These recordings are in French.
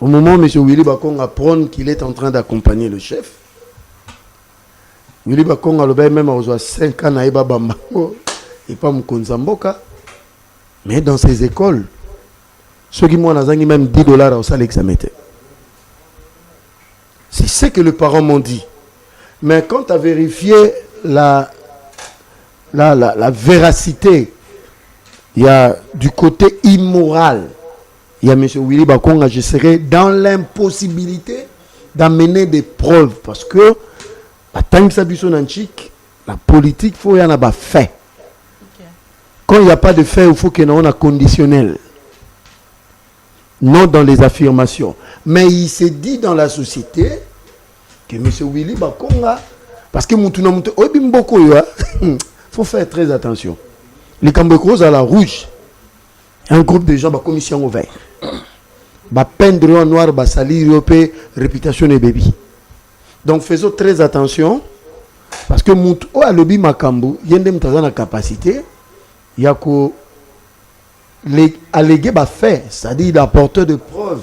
Au moment où M. Willy Bakong apprend qu'il est en train d'accompagner le chef, Willy Bakong a même à 5 ans naïba bambango et pas Mkonzamboka, mais dans ces écoles, ceux qui m'ont même $10 au salaire examen. C'est ce que les parents m'ont dit. Mais quand tu as vérifié la véracité, il y a du côté immoral. Il y a M. Willy Bakonga, je serai dans l'impossibilité d'amener des preuves. Parce que, la politique, il faut y en avoir fait. Quand il n'y a pas de fait, il faut qu'il y ait un conditionnel. Non dans les affirmations. Mais il s'est dit dans la société que M. Willy Bakonga, parce que il faut faire très attention. Les Cambécros à la rouge, un groupe de gens, la commission ouverte. Va peindre en noir, va salir, réputation des bébés. Donc faisons très attention. Parce que Moutou a lobby Makambu, il y a une capacité, il y a que alléguer va faire, c'est-à-dire il a porteur de preuves.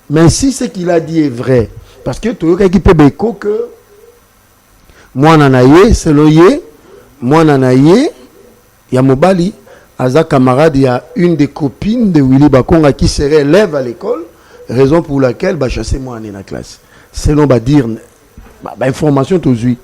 Mais si ce qu'il a dit est vrai, parce que tout le monde qui peut béco que moi nanaye, c'est l'oye, moi nanaye, il y a Mobali, Aza camarade, il y a une des copines de Willy Bakonga qui serait élève à l'école, raison pour laquelle bah chasser moi dans la classe. Selon va dire information tout de suite.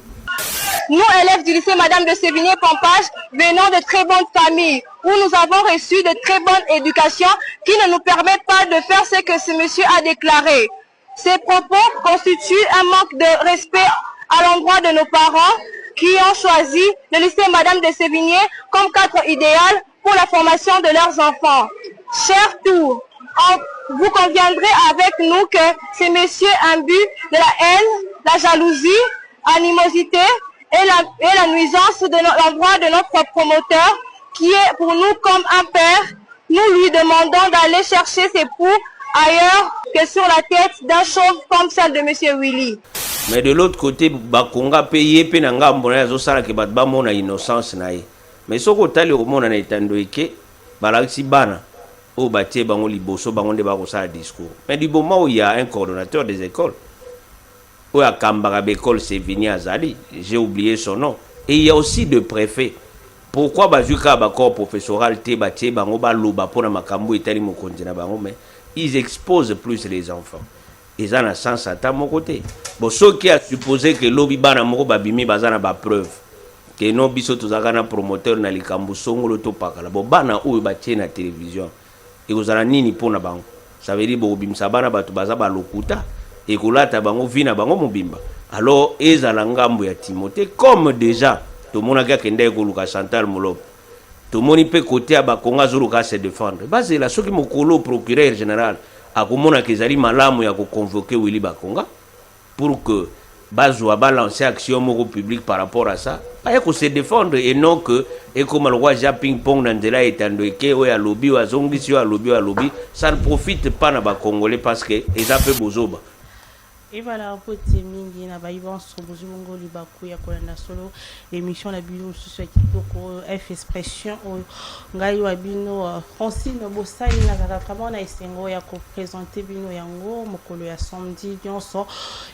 Nous, élèves du lycée Madame de Sévigné-Pompage, venons de très bonnes familles, où nous avons reçu de très bonnes éducations qui ne nous permettent pas de faire ce que ce monsieur a déclaré. Ces propos constituent un manque de respect à l'endroit de nos parents qui ont choisi le lycée Madame de Sévigné comme cadre idéal pour la formation de leurs enfants. Chers Tours, vous conviendrez avec nous que ce monsieur imbu de la haine, la jalousie, animosité et la nuisance de l'endroit de notre promoteur qui est pour nous comme un père. Nous lui demandons d'aller chercher ses poux ailleurs que sur la tête d'un chauve comme celle de monsieur Willy. Mais de l'autre côté, Bakonga payé penanga mbona zo sala ke batba mona innocence nae. Mais soko tali au mona na itando eke balaxi bana au batie bango liboso bango de bako sala discours. Mais du moment où il y a un coordonnateur des écoles, où à Kambara école c'est Vini Azali, j'ai oublié son nom. Et il y a aussi de préfets. Pourquoi bazuka bakor professoral te batie bango ba loba pona makambo etali mokonzi na bango mais ils exposent plus les enfants. Ils ont un sens à mon côté. Bon, ce qui a supposé que l'obi bana moko babimi bazana ba preuve que non biso tozaka promoteur na likambo songolo to pakala. Bon bana oyo batie na télévision. Et vous avez nini pona bango. Ça veut dire bo bimsa bana batu baza ba lokuta et kolata bango vina bango mobimba. Alors ezala ngambo ya Timothée comme déjà tout le monde a kende ko luka Chantal Molop. Tout le monde peut côté à Bakonga zuluka se défendre. Basé là ce qui mokolo procureur général a komona kezali malamu ya ko convoquer Willy Bakonga pour que bazwa balancer action moko public par rapport à ça. Pas que se défendre et non que et comme le roi ja ping pong dans de là étando que o ya lobby wa zongi si wa lobby ça ne profite pas na ba congolais parce que ils a fait bozoba. Et voilà, pour terminer, na baïvan sur Bozungo Libakou ya kolanda solo émission la bino sur kitoko F expression ngai wa bino Francine Bosai na vraiment na esengo ya ko présenter bino yango mokolo ya samedi nyonso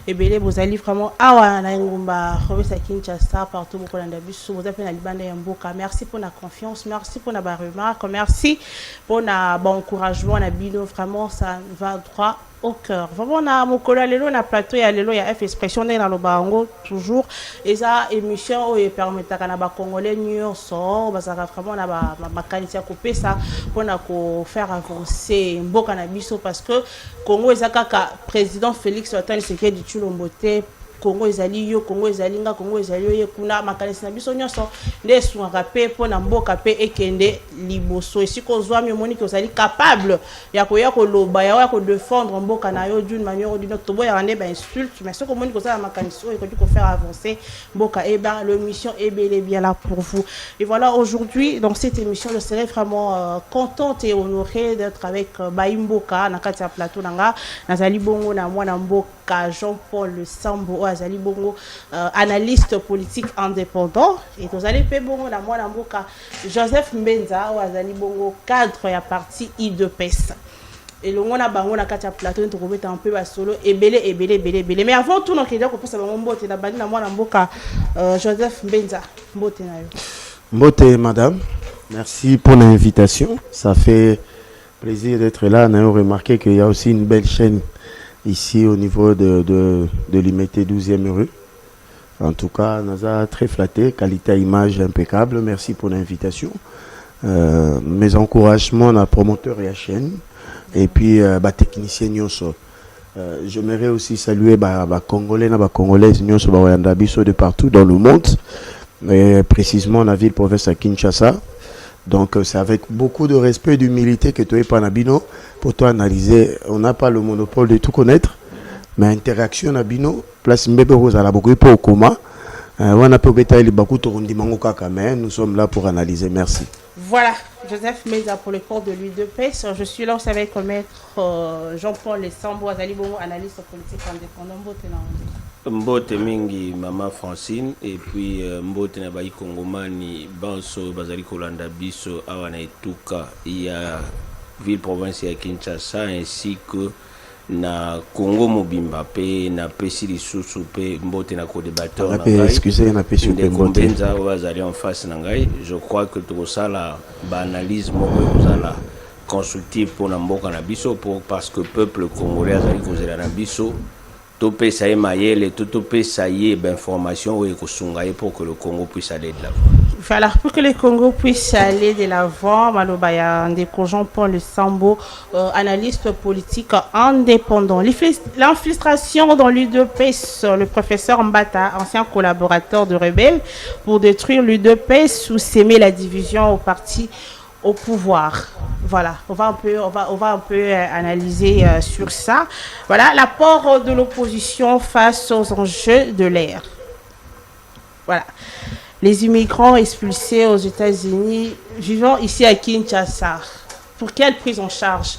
ebele bozali vraiment awa na ngumba robesa Kinshasa partout bokolanda biso bozape na libanda ya mboka. Merci pour la confiance, merci pour la remarque, merci pour la bon encouragement na bino, vraiment ça va droit au cœur. Vraiment na mokolo lelo na plateau ya lelo ya F expression na lo bango toujours eza émission o permetaka na ba congolais nyonso bazaka vraiment na ba makanisi ko pesa pona ko faire avancer mboka na biso parce que Congo eza kaka président Félix Antoine Tshisekedi Tshilombo te Congo ezali yo Congo ezali nga Congo ezali yo kuna makanisi na biso nyonso nde sunga pe pona mboka pe ekende liboso esiko zwami moni ko ezali capable ya ko loba ya ko défendre mboka na yo d'une manière ou d'une autre boya rende ba insulte mais ce que moni ko ça makanisi o ko faire avancer mboka et ben le mission est bel et bien là pour vous. Et voilà, aujourd'hui dans cette émission je serais vraiment contente et honorée d'être avec Baimboka na kati ya plateau nanga nazali bongo na mwana mboka Jean-Paul Le Sambo azali bongo analyste politique indépendant et vous allez pe bongo na mwana mboka Joseph Mbenza azali bongo cadre ya parti IDPS. et le on a bango na kati ya plateau to ko beta un peu ba solo ebele mais avant tout donc il doit ko pesa bango mbote na bali na mwana mboka Joseph Mbenza mbote na yo. Mbote madame, merci pour l'invitation, ça fait plaisir d'être là. On a remarqué qu'il y a aussi une belle chaîne ici au niveau de l'IMT 12e rue. En tout cas, nous a très flatté, qualité à image impeccable. Merci pour l'invitation. Mes encouragements à promoteur et à chaîne. Et puis, technicien Nyoso. J'aimerais aussi saluer Congolais, Congolaises Nyoso, de partout dans le monde. Et précisément la ville province à Kinshasa. Donc, c'est avec beaucoup de respect et d'humilité que tu es Panabino pour toi analyser. On n'a pas le monopole de tout connaître. Mais interaction na bino place mbebe rosa la beaucoup pour coma wana pe beta ili baku to ndi mango kaka mais nous sommes là pour analyser. Merci. Voilà, Joseph Meza pour le cours de l'huile de pêche. Je suis là aussi avec maître Jean-Paul Sambo Azali Bongo, analyste politique indépendant. Mbote mingi Mama Francine et puis mbote na bayi Kongomani banso bazali kolanda biso awa na etuka ya ville province ya Kinshasa ainsi que na Congo mobimba pe na pesi lisusu pe mbote na co-débatteur na ngai. Excusez na pesi pe mbote Benza wazali en face na ngai. Je crois que tout ça la analyse moko kozala constructive pour na mboka na biso parce que peuple congolais azali kozela na biso to pesa ye mayele to pesa ye information ou ekosunga ye pour que le Congo puisse aller de l'avant. Voilà, pour que le Congo puisse aller de l'avant, Malobaya Ndeko Jean-Paul Sambo, analyste politique indépendant. L'infiltration dans l'UDPS, le professeur Mbata, ancien collaborateur de rebelles, pour détruire l'UDPS ou s'aimer la division au parti au pouvoir. Voilà, on va un peu analyser sur ça. Voilà, l'apport de l'opposition face aux enjeux de l'ère. Voilà. Les immigrants expulsés aux États-Unis vivant ici à Kinshasa, pour quelle prise en charge?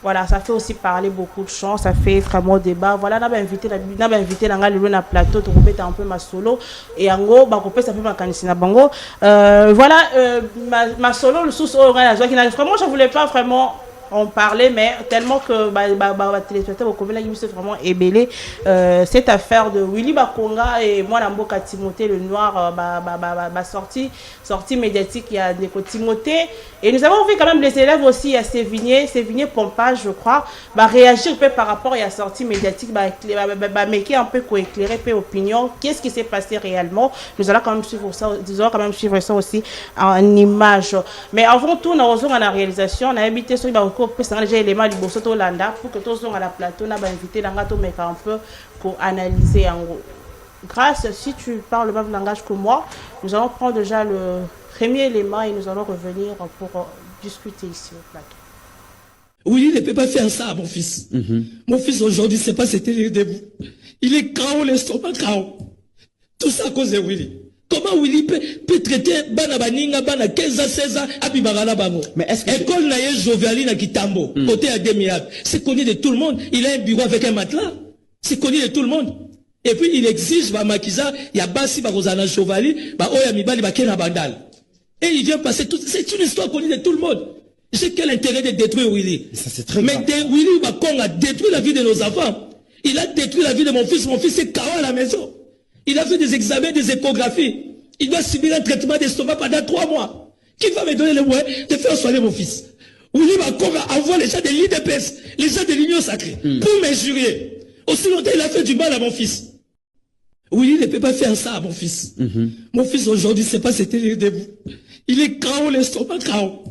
Voilà, ça fait aussi parler beaucoup de gens, ça fait vraiment débat. Voilà, on a invité le plateau, tu peux un peu ma solo et en gros, bah ça peut ma bango. Voilà, ma solo le sous vraiment, je voulais pas vraiment en parler, mais tellement que téléspectateurs au Congo qui sont vraiment ébellés cette affaire de Willy Bakonga et moi Namboka Timothée le noir sortie médiatique il y a des Timothée et nous avons vu quand même les élèves aussi à Sévigné Pompage je crois réagir un peu par rapport à la sortie médiatique mais qui un peu éclairer peu opinion qu'est-ce qui s'est passé réellement. Nous allons quand même suivre ça aussi en image, mais avant tout nous avons en la réalisation on a habité sur pour que tous sont à la plateau, on a invité un peu pour analyser en gros. Grâce, si tu parles le même langage que moi, nous allons prendre déjà le premier élément et nous allons revenir pour discuter ici au plateau. Oui, il ne peut pas faire ça à mon fils. Mon fils aujourd'hui, c'est pas c'était le début. Il est KO, l'estomac KO. Tout ça à cause de Willy. Comment Willy peut traiter bana baninga bana 15 ans 16 ans abibagala bango. Mais est-ce que école naye Joviali na Kitambo côté à 2000, c'est connu de tout le monde, il a un bureau avec un matelas. C'est connu de tout le monde. Et puis il exige ba makiza ya basi ba kozana Joviali ba oya mibali ba kena bandal. Et il vient passer tout c'est une histoire connue de tout le monde. J'ai quel intérêt de détruire Willy? Ça c'est très grave. Mais Willy Bakonga a détruit la vie de nos enfants. Il a détruit la vie de mon fils est KO à la maison. Il a fait des examens, des échographies. Il doit subir un traitement d'estomac pendant 3 mois. Qui va me donner le moyen de faire soigner mon fils? Willy Bakonga envoie les gens de l'IDPS, les gens de l'Union sacrée, pour m'injurier. Aussi longtemps, il a fait du mal à mon fils. Willy ne peut pas faire ça à mon fils. Mon fils aujourd'hui, c'est pas c'était le début. Il est KO, l'estomac KO.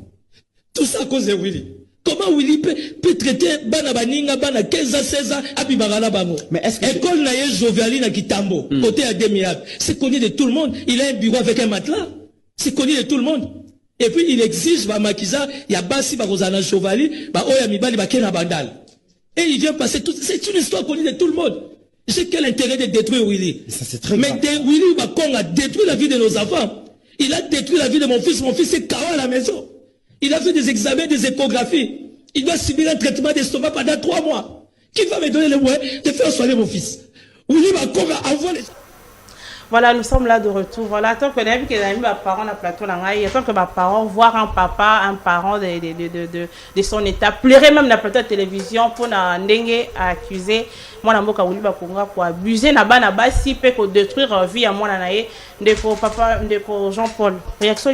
Tout ça à cause de Willy. Comment Willy peut traiter bana baninga bana 15 ans 16 ans abibagala bango. Mais est-ce que école naye Joviali na Kitambo côté à 2000, c'est connu de tout le monde, il a un bureau avec un matelas. C'est connu de tout le monde. Et puis il exige ba makiza ya basi ba kozana Joviali ba oya mibali ba kena bandal. Et il vient passer tout c'est une histoire connue de tout le monde. J'ai quel intérêt de détruire Willy? Ça c'est très grave. Mais Willy Bakonga a détruit la vie de nos enfants. Il a détruit la vie de mon fils est KO à la maison. Il a fait des examens, des échographies. Il doit subir un traitement d'estomac pendant 3 mois. Qui va me donner le moyen de faire soigner mon fils? Willy Bakonga envoie les... Voilà, nous sommes là de retour. Voilà, tant que les parents na plateau tant que ma parents voir un papa, un parent de son état pleurer même na plateau de télévision pour na ndenge accuser moi na mboka wuli bakonga pour abuser na bana basi pe ko détruire vie à moi na ye ndeko papa ndeko Jean-Paul. Réaction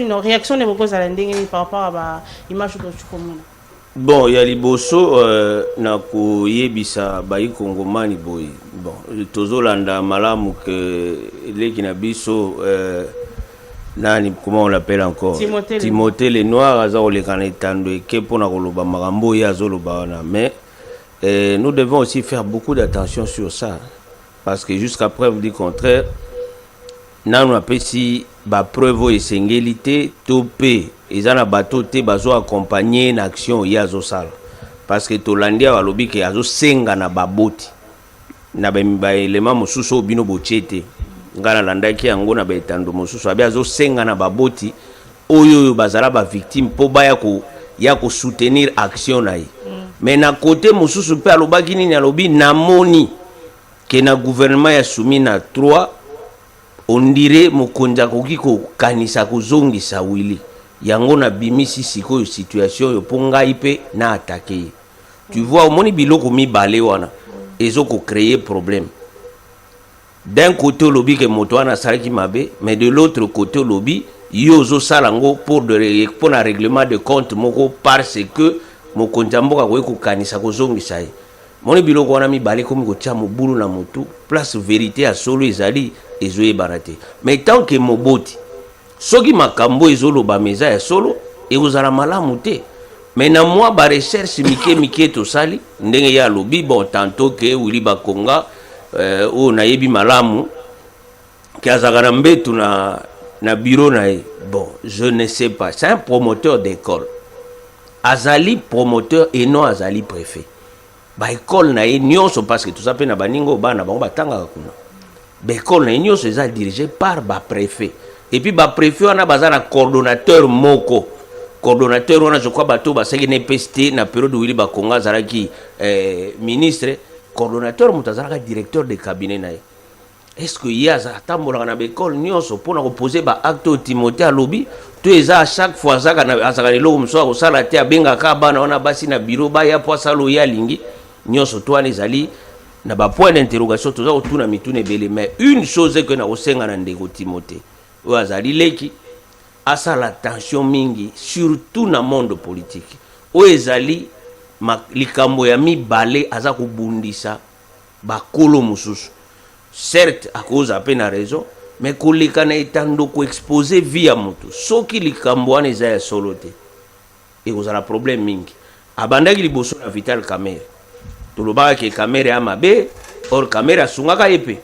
ne cause à la ndenge par rapport à ba image que tu communiques. Bon, il y a liboso na ko yebisa bayi kongomani boy. Bon, tozolanda malamu que leki na biso nani comment on l'appelle encore Timothée Lenoir aza olekana etando eke pona koloba makambo ya zoloba na mais nous devons aussi faire beaucoup d'attention sur ça parce que jusqu'à preuve du contraire nanu apesi ba preuve esengeli topé ezana bato te bazo accompagner une action ya zo sala parce que tolandia balobi ke azo senga na baboti na ba élément mosusu bino bochete ngana landaki yango na betando mosusu abi azo senga na baboti oyo bazala ba victime po baya ko soutenir action na ye mais na côté mosusu pe alobaki nini alobi namoni ke na gouvernement ya soumis na 3 on dirait mokonza koki ko kanisa kozongisa wili yango na bimisi sikoyo situation yo ponga ipe na attaquer tu vois omoni biloko mibale wana ezoko créer problème d'un côté lobby que moto wana salaki mabe mais de l'autre côté lobby yozo salango pour un règlement de compte moko parce que mokonza mboka ko kanisa kozongisa ye moni biloko wana mibale komi ko tia mobulu na motu place vérité à solo ezali ezoye barate mais tant que moboti soki makambo ezoloba meza ya solo ekozala malamu te mais na moi ba recherche mike tosali ndenge ya lobi bon tantôt que Willy Bakonga o na yebi malamu ki azaka na mbetu na bureau na ye bon je ne sais pas c'est un promoteur d'école azali promoteur et non azali préfet ba école na ye nyonso parce que tout ça pe na baningo bana bango batanga kuna ba école na ye nyonso eza dirigé par ba préfet et puis ba préfet wana bazana coordonnateur moko coordonnateur wana je crois bato basaki na PST na période Willy Bakonga zaraki ministre coordonnateur mutazaraka directeur de cabinet na ye est-ce que yaza tambola na école nyonso pona ko poser ba acte au Timothée alobi to eza à chaque fois zaka na azaka lelo mso ko sala te abenga ka bana wana basi na bureau ba ya po salo ya lingi nyonso to ani zali na ba point d'interrogation to za otuna mitune bele mais une chose que na osenga na ndeko Timothée o azali leki asa la tension mingi surtout na monde politique o ezali likambo ya mibale aza kubundisa bakolo mususu certes à cause à peine raison mais koleka na etando ko exposer via moto soki likambo wana eza ya solo te ekozala problème mingi abandaki liboso na Vital Kamerhe tolobaka ke Kamerhe ya mabe or Kamerhe asungaka ye pe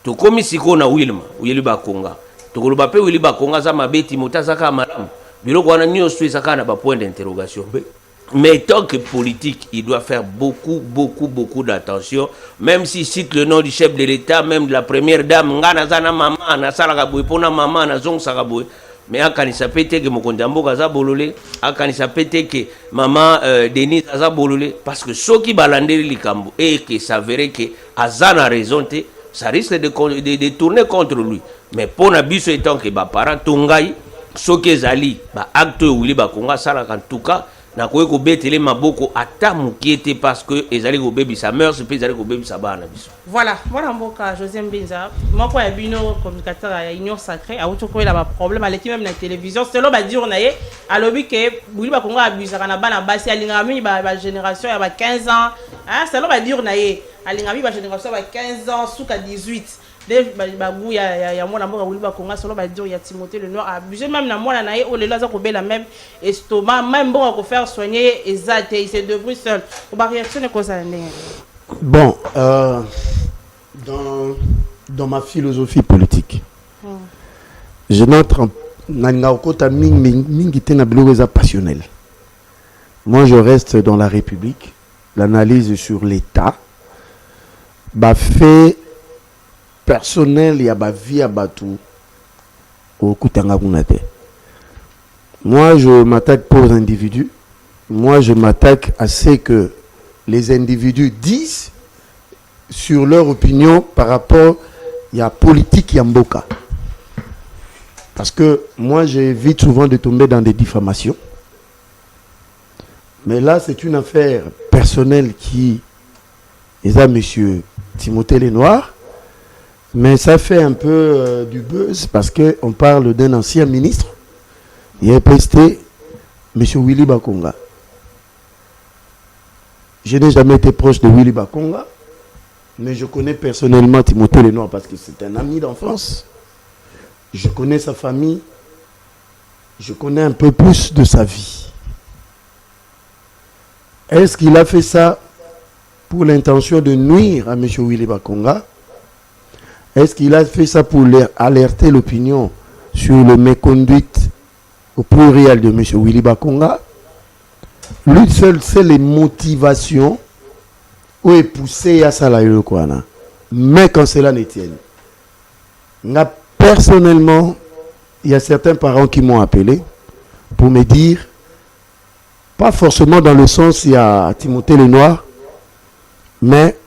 tokomi sikoyo na Willy Bakonga tokoloba pe Willy Bakonga za mabe Timothée azaka malamu biloko wana nyonso ezaka na ba point d'interrogation mais tant que politique il doit faire beaucoup d'attention même s'il cite le nom du chef de l'État même de la première dame ngana zana mama na salaka boy pona mama na zong saka boy mais akanisa pete ke mokonza mboka za bolole akanisa pete ke mama Denise aza bolole parce que soki balandeli likambo et que s'avérer que azana raison te ça risque de tourner contre lui mais pour na biso étant que ba parent tongai soki ezali ba acte Willy Bakonga sala en tout cas na koye ko betele maboko ata mukiete parce que ezali ko bebi sa mère se ezali ko bebi sa bana biso voilà mwana mboka José Mbinza moko ya bino communicateur ya Union Sacrée a auto ko la problème aleki même na télévision selo ba dire na ye alobi ke Willy Bakonga abusaka na bana basi alinga mi ba génération ya ba 15 ans hein selo ba dire na ye alinga mi ba génération ba 15 ans suka 18 babu ya mwana mboka Willy Bakonga solo ba dire ya Timothée Lenoir abusé même na mwana na ye o lelo za ko bela même estomac même bon ko faire soigner exact il se débrouille seul o ba réaction ko ça ndenge bon dans ma philosophie politique je n'entre na kota mingi te na biloko za passionnel moi je reste dans la République l'analyse sur l'état ba fait personnel, il y a ma vie à Batou au Koutanga Kounate. Moi, je m'attaque pas aux individus. Moi, je m'attaque à ce que les individus disent sur leur opinion par rapport il y a politique Yamboka. Parce que moi, j'évite souvent de tomber dans des diffamations. Mais là, c'est une affaire personnelle qui est à monsieur Timothée Lenoir. Mais ça fait un peu du buzz parce qu'on parle d'un ancien ministre. Il est resté monsieur Willy Bakonga. Je n'ai jamais été proche de Willy Bakonga, mais je connais personnellement Timothée Lenoir parce que c'est un ami d'enfance. Je connais sa famille. Je connais un peu plus de sa vie. Est-ce qu'il a fait ça pour l'intention de nuire à M. Willy Bakonga? Est-ce qu'il a fait ça pour alerter l'opinion sur le méconduite au pluriel de M. Willy Bakonga? Lui seul sait les motivations où est poussé à Salaïlo Kouana. Mais quand cela ne tienne, personnellement, il y a certains parents qui m'ont appelé pour me dire, pas forcément dans le sens il y a Timothée Lenoir, mais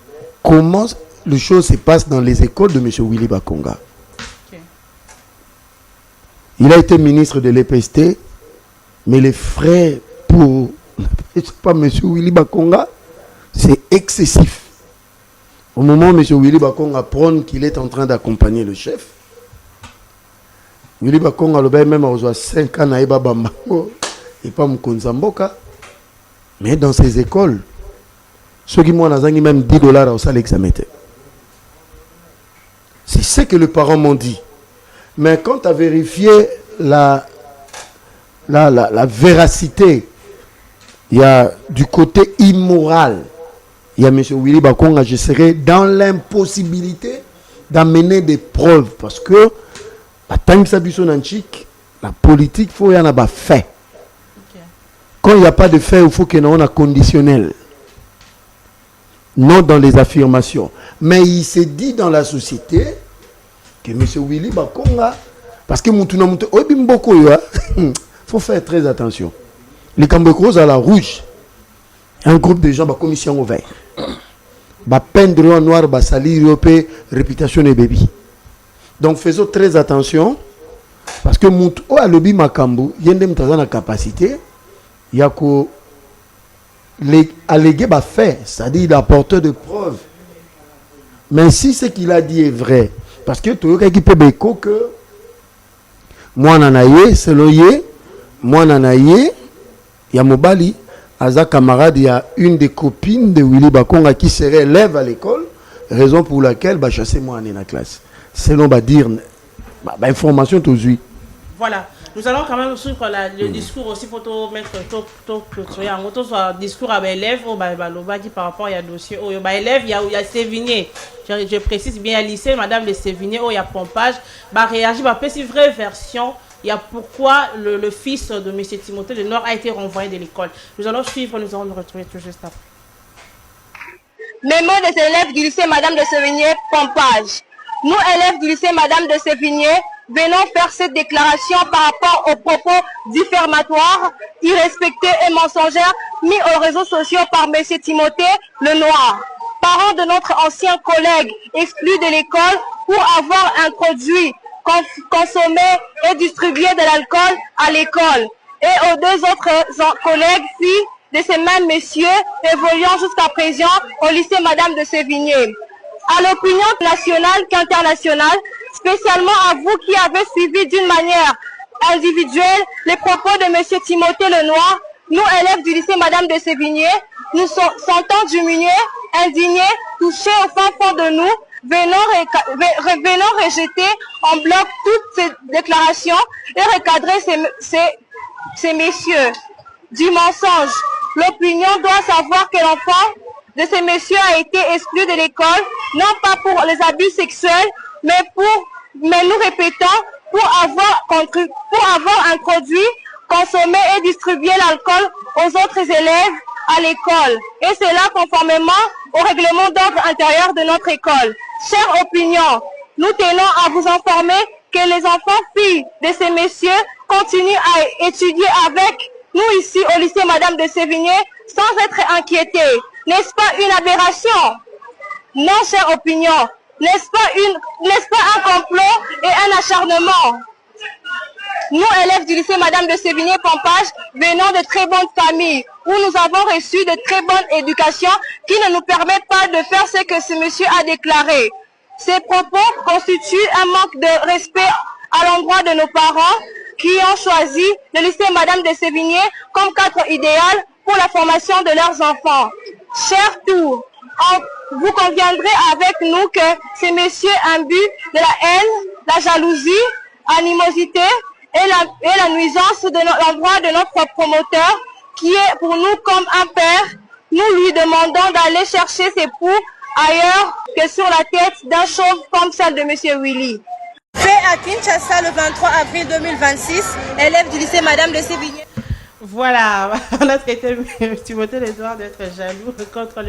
comment les choses se passent dans les écoles de M. Willy Bakonga. Okay. Il a été ministre de l'EPST, mais les frais pour pas M. Willy Bakonga, c'est excessif. Au moment où M. Willy Bakonga prône qu'il est en train d'accompagner le chef, Willy Bakonga le même a 5 ans à Bambango et pas Mkonzamboka. Mais dans ces écoles, ceux qui m'ont même $10 au salaire examen. C'est ce que les parents m'ont dit. Mais quand tu as vérifié la véracité, il y a du côté immoral. Il y a M. Willy Bakonga, je serai dans l'impossibilité d'amener des preuves. Parce que la politique, il faut y en avoir fait. Quand il n'y a pas de fait, il faut qu'il y ait un conditionnel. Non dans les affirmations. Mais il s'est dit dans la société que M. Willy Bakonga, parce que il faut faire très attention. Les Cambécros à la rouge, un groupe de gens, commission au vert. Peindre en noir, salir, réputation et bébé. Donc faisons très attention. Parce que Moutou a lobby Makambu, il y a une capacité. Il y a que alléguer fait, c'est-à-dire l'apporteur de preuves. Mais si ce qu'il a dit est vrai, parce que tout le monde qui peut béco que moi nanaye, selon yé, moi nanaye, il y a Mobali, Aza camarade, il y a une des copines de Willy Bakonga qui serait élève à l'école, raison pour laquelle bah chasser moi en la classe. Selon bah dire, information tout de suite. Voilà. Nous allons quand même suivre le discours aussi pour mettre un discours à l'élève par rapport à dossier il y a Sévigné. Je précise bien à lycée, madame de Sévigné, il y a pompage, réagir, c'est une vraie version. Il y a pourquoi le fils de M. Timothée Lenoir a été renvoyé de l'école. Nous allons suivre, nous allons nous retrouver tout juste après. Mémo des élèves du lycée madame de Sévigné, pompage. Nous, élèves du lycée madame de Sévigné, venons faire cette déclaration par rapport aux propos diffamatoires, irrespectés et mensongers mis aux réseaux sociaux par M. Timothée Lenoir, parent de notre ancien collègue exclu de l'école pour avoir introduit, consommé et distribué de l'alcool à l'école, et aux 2 autres collègues filles de ces mêmes messieurs évoluant jusqu'à présent au lycée madame de Sévigné. À l'opinion nationale qu'internationale, spécialement à vous qui avez suivi d'une manière individuelle les propos de M. Timothée Lenoir, nous élèves du lycée madame de Sévigné, nous sentons diminués, indignés, touchés au fin fond de nous, venons rejeter en bloc toutes ces déclarations et recadrer ces messieurs du mensonge. L'opinion doit savoir que l'enfant de ces messieurs a été exclu de l'école, non pas pour les abus sexuels, mais nous répétons, pour avoir introduit, consommé et distribué l'alcool aux autres élèves à l'école. Et cela conformément au règlement d'ordre intérieur de notre école. Chère opinion, nous tenons à vous informer que les enfants filles de ces messieurs continuent à étudier avec nous ici au lycée madame de Sévigné sans être inquiétés. N'est-ce pas une aberration? Non, chère opinion. N'est-ce pas un complot et un acharnement? Nous, élèves du lycée Madame de Sévigné-Pompage, venons de très bonnes familles, où nous avons reçu de très bonnes éducations qui ne nous permettent pas de faire ce que ce monsieur a déclaré. Ces propos constituent un manque de respect à l'endroit de nos parents qui ont choisi le lycée Madame de Sévigné comme cadre idéal pour la formation de leurs enfants. Chers Tours, vous conviendrez avec nous que ce monsieur imbu de la haine, la jalousie, animosité et la nuisance de l'endroit de notre promoteur qui est pour nous comme un père. Nous lui demandons d'aller chercher ses poux ailleurs que sur la tête d'un chauve comme celle de monsieur Willy. Fait à Kinshasa le 23 avril 2026, élève du lycée Madame de Sévigné. Voilà, on a traité Timothée Lédouard d'être jaloux contre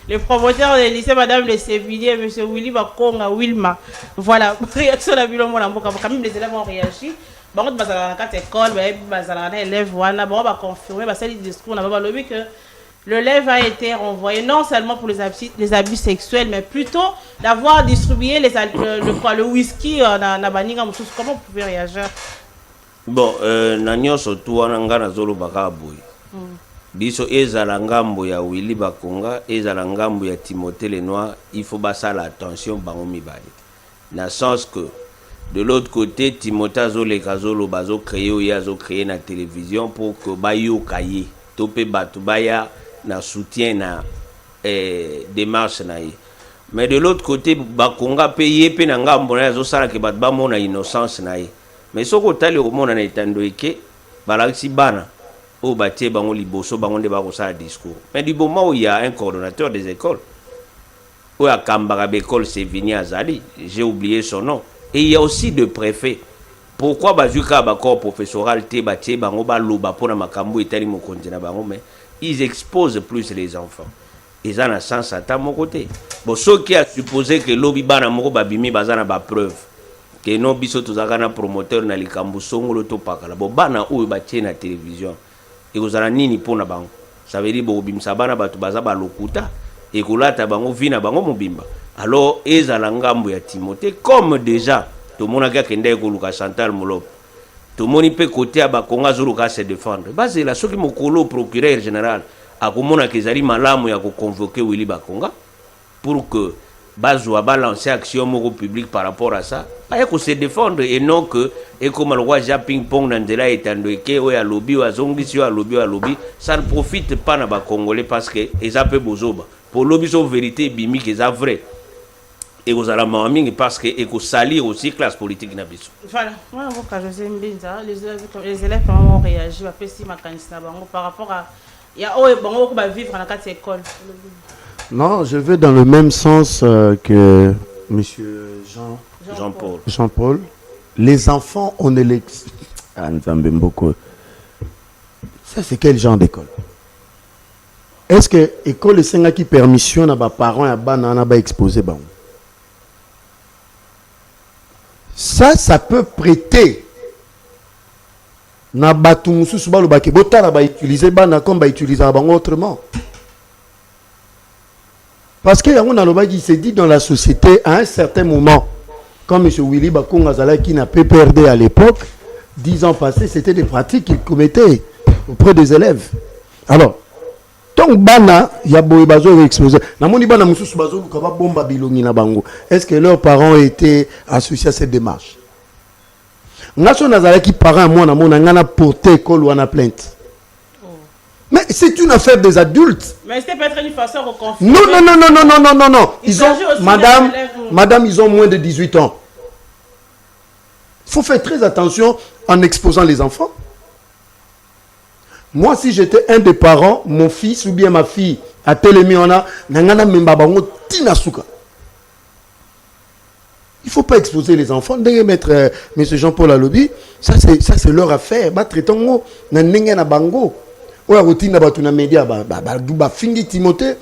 le promoteur du lycée Madame de Sévigné, M. Willy Bakonga Wilma. Voilà, réaction de la Bilombo Namboka. Quand même, les élèves ont réagi. Bon, on va à l'école, on élève, on va confirmer, on le discours, on va lobby que l'élève a été renvoyé non seulement pour les abus sexuels, mais plutôt d'avoir distribué le whisky dans Baninga. Comment vous pouvez réagir? Bon, nanyo surtout wana na zolo bakaboy. Biso ezala ngambo ya Willy Bakonga, ezala ngambo ya Timothée Lénoir, il faut basa la attention bango mibali. Na sens que de l'autre côté Timothée Zolo bazo créer na télévision pour que bayo kaye topé batu baya na soutien na démarche na ye. Mais de l'autre côté Bakonga payé pe na ngambo na zo sala ke bat ba mona innocence na ye. Mais ce que tu as na etando eke balaki bana o batie bango liboso bango nde ba ko sala discours. Mais du moment où il y a un coordonnateur des écoles ou à Kambara Bécole Sévigné Azali, j'ai oublié son nom, et il y a aussi de préfets. Pourquoi bazuka ba corps professoral te batie bango ba loba pona makambo etali mokonzi na bango, mais ils exposent plus les enfants. Ils ont un sens à ta mon côté. Bon, ce qui a supposé que lobi bana moko babimi bazana ba preuve que non biso tozaka promoteur na likambo songolo to pakala bo bana oyo batie na télévision et kozala nini pona bango, ça veut dire bo bimsa bana batu baza ba lokuta et kolata bango vina bango mobimba. Alors ezala ngambo ya Timothée comme déjà to monaka kende ko luka Chantal Molop to moni pe côté ba Konga zulu ka se défendre base la soki mokolo procureur général akomona kezali malamu ya ko convoquer Willy Bakonga pour que bazwa balancer action moko public par rapport à ça, pas que se défendre et non que et comme le roi ja ping pong nandela etando ke o ya lobby wa zongisi wa lobby, ça ne profite pas na ba congolais parce que eza pe bozoba pour lobby so vérité bimi que ça vrai et aux alamans parce que et ko salir aussi classe politique na biso. Voilà, moi avocat José Mbinza, les élèves comment ont réagi après si makanisi na bango par rapport à il y a bango ko ba vivre na kati école. Non, je vais dans le même sens que monsieur Jean-Paul. Jean-Paul. Les enfants, on ne les... Ah, nous en aimons beaucoup. Ça, c'est quel genre d'école? Est-ce que l'école est qui permission à mes parents à banana exposer bon? Ça peut prêter. Na batu musu suba lo baki bota na ba utiliser bana comme ba utiliser bango autrement. Parce que il s'est dit dans la société à un certain moment, comme M. Willy Bakonga Zala qui n'a pas perdu à l'époque, 10 ans passés, c'était des pratiques qu'il commettait auprès des élèves. Alors, tant bana, il y a beau bazo explosé. Est-ce que leurs parents étaient associés à cette démarche? Naso Nazala qui parent moi na porté école ou en a plainte. Mais c'est une affaire des adultes. Mais c'était peut-être une façon de confirmer. Non. Ils ont, madame, ils ont moins de 18 ans. Il faut faire très attention en exposant les enfants. Moi, si j'étais un des parents, mon fils ou bien ma fille a télémi on a nangana membabango tinasuka. Il ne faut pas exposer les enfants. D'ailleurs, mettre M. Jean-Paul Alobi, ça c'est leur affaire. Traitons na nengana bango. Oya routine batu na média ba fingi Timothée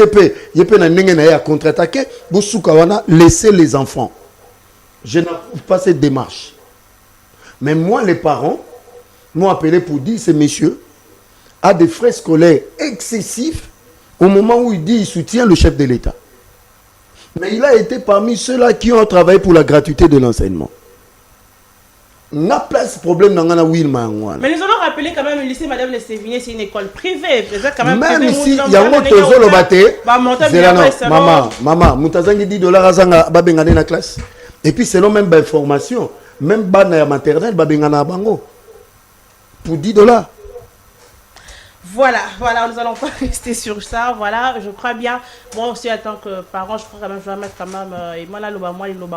pe yepe na ndenge na ya contre-attaquer bosuka wana laisser les enfants. Je n'approuve pas cette démarche. Mais moi les parents m'ont appelé pour dire ce monsieur a des frais scolaires excessifs au moment où il dit il soutient le chef de l'État. Mais il a été parmi ceux-là qui ont travaillé pour la gratuité de l'enseignement. N'a place problème dans la Wilma. Mais nous allons rappeler quand même le lycée Madame de Sévigné, c'est une école privée. Quand même même si il y a un autre le bâté, maman, Moutazangi $10 à babengane na classe. Et puis selon même information, même bana maternelle babengana bango pour $10. Voilà, nous allons pas rester sur ça. Voilà, je crois bien. Moi aussi, en tant que parent, je crois quand même, je vais mettre quand même, et moi là,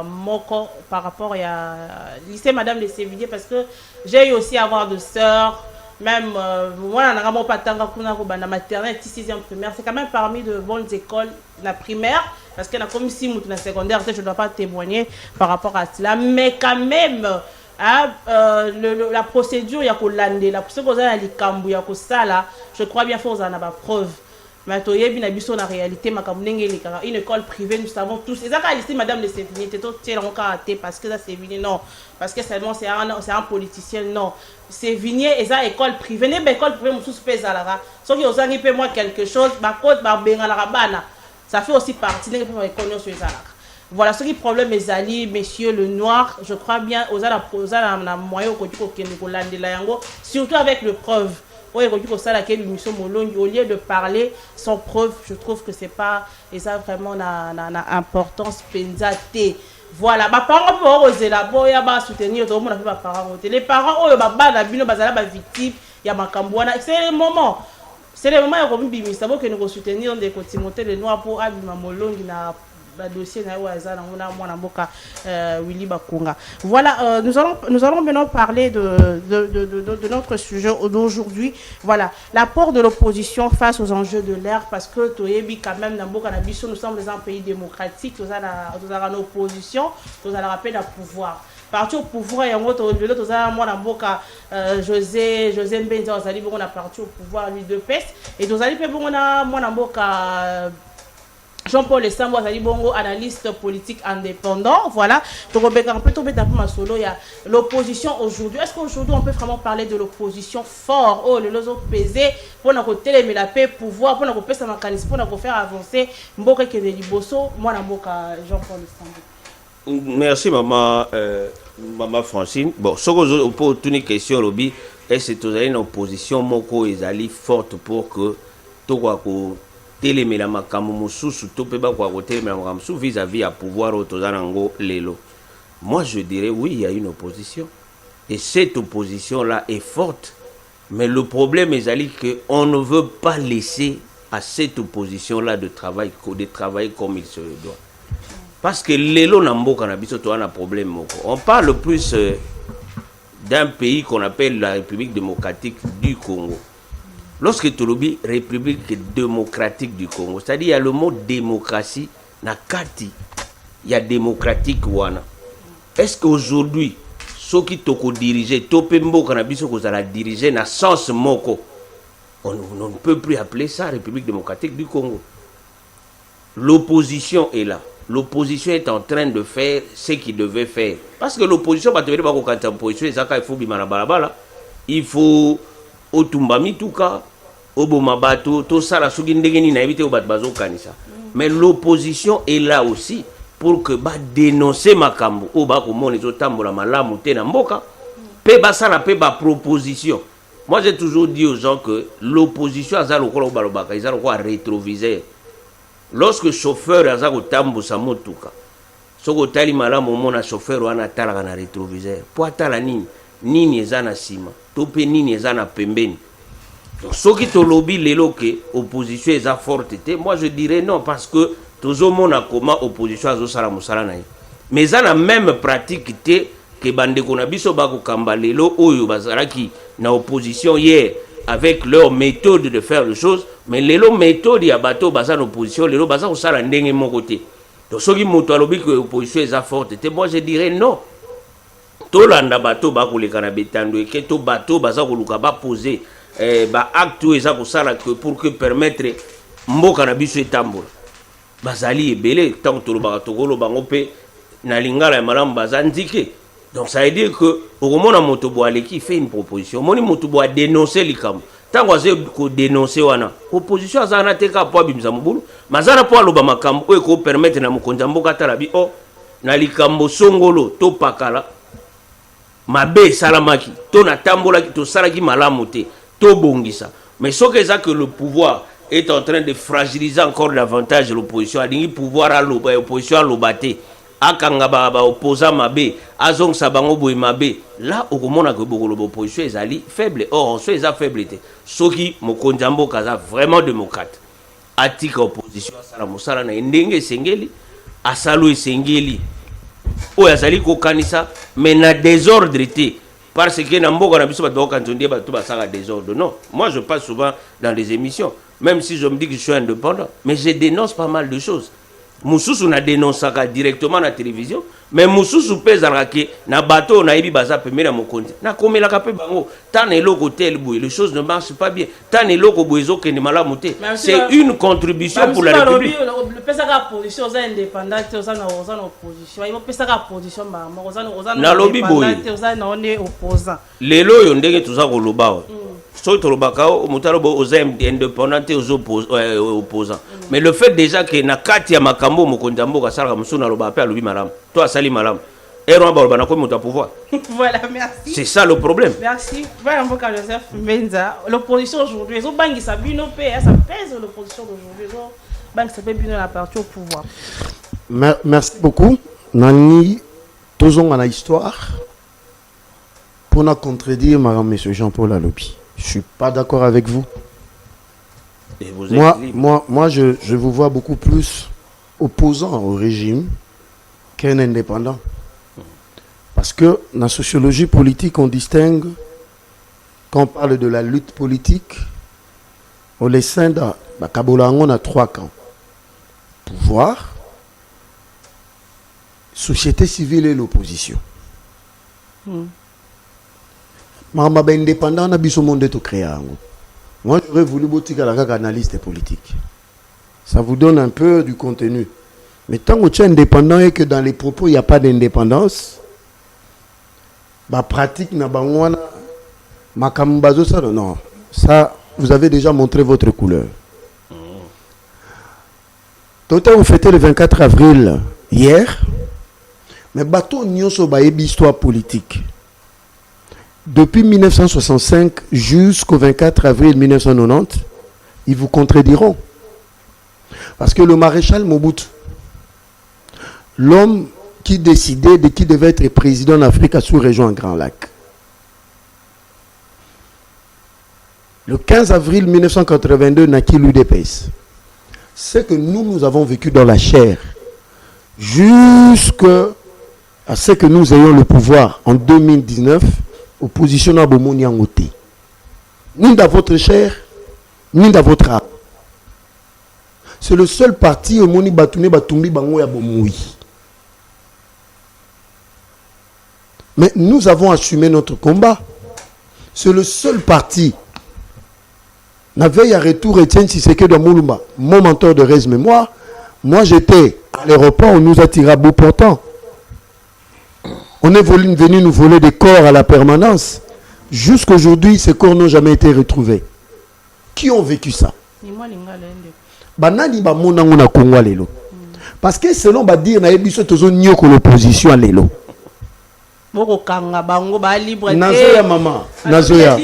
moko par rapport à lycée Madame de Sévigné, parce que j'ai eu aussi à avoir de sœurs, même, moi, on n'a pas tant que maternelle, 6e primaire, c'est quand même parmi de bonnes écoles, la primaire, parce qu'il y a comme si la secondaire, je ne dois pas témoigner par rapport à cela, mais quand même, la procédure, il y a la procédure, il y a ça, je crois bien qu'il y a des preuves. Mais il y a une réalité, une école privée, nous savons tous. C'est ça qu'a dit Madame de Sévigné, c'est parce que ça Sévigné, non. Parce que seulement c'est un politicien, non. Sévigné, c'est une école privée, une école privée, nous tous pèsent à la sauf que vous avez moi quelque chose, ça fait aussi partie de l'école sur les alars. Voilà, ce qui est le problème, mes alliés, messieurs, le noir, je crois bien, aux moyens surtout avec le preuve. Au lieu de parler sans preuve, je trouve que c'est pas, et ça vraiment na importance pensée. Voilà, ma parents peuvent oser la boya ba soutenir tout le monde a parents. Les parents oh ba na bino bazala ba victime, ya makambwana, c'est le moment. C'est le moment où nous que nous soutenir des Timothée le noir pour abima molongi na dossier na wazana na mwana mboka Willy Bakunga. Voilà, nous allons maintenant parler de notre sujet d'aujourd'hui. Voilà, l'apport de l'opposition face aux enjeux de l'ère, parce que toyebi quand même na mboka na biso, nous sommes dans un pays démocratique, nous avons une opposition, nous avons rappel à pouvoir. Parti au pouvoir et en gros nous avons mwana mboka José Mbenza ozali bongo na parti au pouvoir lui de peste et nous allons pe bongo na mwana mboka Jean-Paul Essambo azali bongo analyste politique indépendant. Voilà. Donc on peut plutôt mettre un peu ma solo. Il y a l'opposition aujourd'hui. Est-ce qu'aujourd'hui on peut vraiment parler de l'opposition fort? Oh, le lozo pesé pour nous télémer la paix, pouvoir pour nous faire un mécanisme pour nous faire avancer. Mboka Kene Liboso, moi na mboka Jean-Paul Essambo. Merci maman Francine. Bon, ce que je pose une question lobby, est-ce que vous avez une opposition moko ezali forte pour que tout quoi télémela makambo mususu to pe ba kwa télémela makambo mususu vis-à-vis à pouvoir otozanango lelo. Moi je dirais oui, il y a une opposition et cette opposition là est forte, mais le problème est que on ne veut pas laisser à cette opposition là de travailler comme il se doit. Parce que lelo na mboka na biso to ana problème moko. On parle plus d'un pays qu'on appelle la République démocratique du Congo. Lorsque tu dis République démocratique du Congo, c'est-à-dire il y a le mot démocratie, na kati, il y a démocratique wana. Est-ce qu'aujourd'hui, ceux qui toko diriger, topembo kanabiso ko la diriger na sens moko, on ne peut plus appeler ça République démocratique du Congo. L'opposition est là. L'opposition est en train de faire ce qu'il devait faire. Parce que l'opposition, il faut otumbami tuka obomabato to sala sugi ndengeni na éviter obat bazo kanisa. Mais l'opposition est là aussi pour que ba dénoncer makambo o ba ko moni zo tambola malamu te na mboka pe ba sala pe ba proposition. Moi j'ai toujours dit aux gens que l'opposition aza lokolo balobaka ils ont quoi rétroviseur. Lorsque chauffeur aza ko tambusa motuka soko tali malamu mona chauffeur wana tala na rétroviseur po atala nini ezana sima topé nini ezana pembeni. Donc ce qui te lobby lelo que opposition est forte, moi je dirais non parce que toujours mon comment opposition azo sala musala na. Mais ça la même pratique que bande ko na biso ba ko kamba lelo oyo bazalaki na opposition hier avec leur méthode de faire les choses, mais lelo méthode ya bato bazana opposition lelo bazana ko sala ndenge mon côté. Donc ce qui moto lobby que opposition est forte, moi je dirais non. Tolanda bato ba ko lekana betando ke to bato baza ko luka ba poser ba acte eza ko sala que pour que permettre mboka na biso etambola bazali ebele tant to ba to golo bango pe na lingala ya malamu bazandike. Donc ça veut dire que au moment moto bo aleki fait une proposition moni moto bo a dénoncer likam Tango aze ko dénoncer wana. Opposition azana teka po bimza mobulu. Mazana po aloba makambo oyo ko permettre na mokonzi mboka talabi o na likambo songolo to pakala. Mabe salamaki to na tambola ki to salaki malamu te to bongisa. Mais ce que le pouvoir est en train de fragiliser encore davantage l'opposition. Il pouvoir à l'opposition à l'obate. Akangaba opposant mabe, azong sabango boy mabe. Là, au moment où l'opposition est allée faible. Or, on soit faible. Ce qui mokonjambo kaza vraiment démocrate. Atika opposition à la moussala na ndenge sengeli, asalo sengeli. Oya zali ko kanisa, mais na désordre te. Parce que dans beaucoup de désordre. Non, moi je passe souvent dans les émissions, même si je me dis que je suis indépendant, mais je dénonce pas mal de choses. Moussous on a dénoncé directement à la télévision, mais Moussous pèse à la na bateau na ibi baza premier à mon compte. Na comme la capé bango, tant et logo tel bout, les choses ne marchent pas bien. Tant et logo boizo que ne mala monté. C'est une contribution pour la République. Le pèse à position aux indépendants, aux opposition. Il pèse à position na lobby boy. On est opposant. Les lois ont dit que tout ça goloba. Soit au mutalobo aux indépendants aux opposants. Mais le fait déjà que na kati ya makambo mokondambo ka sala musuna loba pe alobi malam. Toi sali malam. Erwa ba na ko muta pouvoir. Voilà, merci. C'est ça le problème. Merci. Voilà un peu quand Joseph Menza. L'opposition aujourd'hui, ils ont bangé sa bino ça pèse l'opposition d'aujourd'hui. Ils ont bangé sa bino la partie au pouvoir. Merci beaucoup. Nani tozonga na histoire pour na contredire madame monsieur Jean-Paul Alobi. Je suis pas d'accord avec vous. Moi, je vous vois beaucoup plus opposant au régime qu'un indépendant. Parce que dans la sociologie politique, on distingue, quand on parle de la lutte politique, on les scinde à Kabolango, on a 3 camps. Pouvoir, société civile et l'opposition. Mama ba indépendant na biso monde to créer. Moi j'aurais voulu botika la analyste politique. Ça vous donne un peu du contenu. Mais tant que tu es indépendant et que dans les propos il n'y a pas d'indépendance, bah pratique na bangwana makambazo ça non. Ça vous avez déjà montré votre couleur. Total vous fêtez le 24 avril hier. Mais bateau nyonso ba histoire politique. Depuis 1965 jusqu'au 24 avril 1990, ils vous contrediront. Parce que le maréchal Mobutu, l'homme qui décidait de qui devait être président en Afrique à sous-région en Grand Lac, le 15 avril 1982, naquit l'UDPS. Ce que nous avons vécu dans la chair, jusqu'à ce que nous ayons le pouvoir en 2019, opposition à Bomoni en côté. Ni dans votre chair, ni dans votre âme. C'est le seul parti où Moni Batoune Batumbi Bango ya Bomoui. Mais nous avons assumé notre combat. C'est le seul parti. N'avait à retour Etienne Tshisekedi de Moulumba, mon mentor de Rez Mémoire. Moi j'étais à l'aéroport, on nous a tiré à bout portant. On est venu nous voler des corps à la permanence. Jusqu'aujourd'hui, ces corps n'ont jamais été retrouvés. Qui ont vécu ça? Banani ba mona ngona Congo lelo. Parce que selon ba dire na ebiso tozo nyoko l'opposition lelo. Boko kanga bango ba libre. Nazoya maman, Nazoya.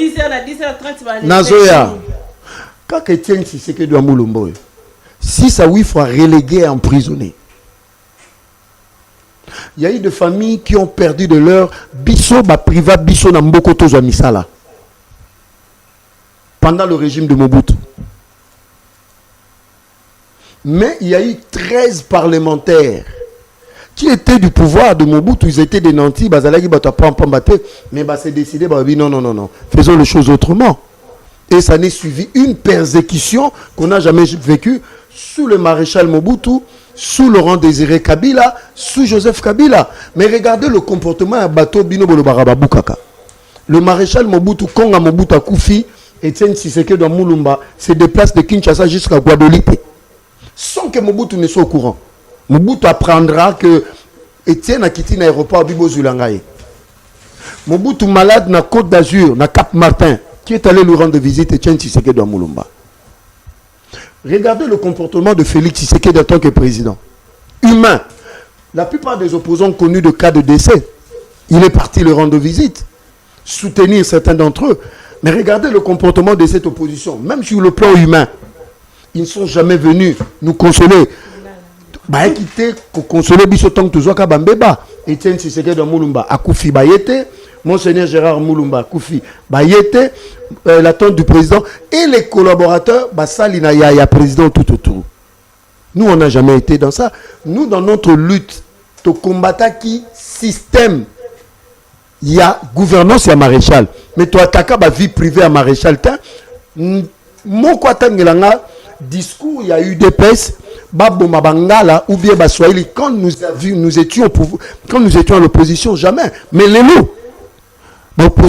Nazoya. Quand Etienne Tshisekedi de Moulumba, 6 à 8 fois relégués, emprisonnés. Il y a eu des familles qui ont perdu de leur biso ba priva biso na mboko tozo misala. Pendant le régime de Mobutu. Mais il y a eu 13 parlementaires qui étaient du pouvoir de Mobutu. Ils étaient des nantis, mais c'est décidé, non. Faisons les choses autrement. Et ça n'est suivi une persécution qu'on n'a jamais vécue sous le maréchal Mobutu, sous Laurent Désiré Kabila, sous Joseph Kabila. Mais regardez le comportement à Bato Bino Bolobarababukaka. Le maréchal Mobutu, Konga Mobutu Koufi, Etienne Tshisekedi de Moulumba, se déplace de Kinshasa jusqu'à Guadeloupe. Sans que Mobutu ne soit au courant. Mobutu apprendra que Etienne a quitté l'aéroport Bibo Zulangaye. Mobutu malade na Côte d'Azur, na Cap Martin, qui est allé lui rendre visite, Etienne Tshisekedi à Moulumba. Regardez le comportement de Félix Tshisekedi en tant que président. Humain. La plupart des opposants ont connu de cas de décès. Il est parti le rendre visite, soutenir certains d'entre eux. Mais regardez le comportement de cette opposition. Même sur le plan humain, ils ne sont jamais venus nous consoler. Bah, quitter, consoler Bissoton Touzoka Bambeba. Etienne Tshisekedi à Moulumba. Akoufi Bayete. Monseigneur Gérard Moulumba, Koufi, Bayete, l'attente du président et les collaborateurs, Bassalina Yaya, président tout autour. Nous, on n'a jamais été dans ça. Nous, dans notre lutte, to combattre qui système, il y a gouvernance et à maréchal. Mais toi, attaquer la vie privée à maréchal, mon quoi discours, il y a eu des pèses, Babo Mabangala ou bien Baswahili, quand nous étions à l'opposition, jamais. Mais les loups. Martin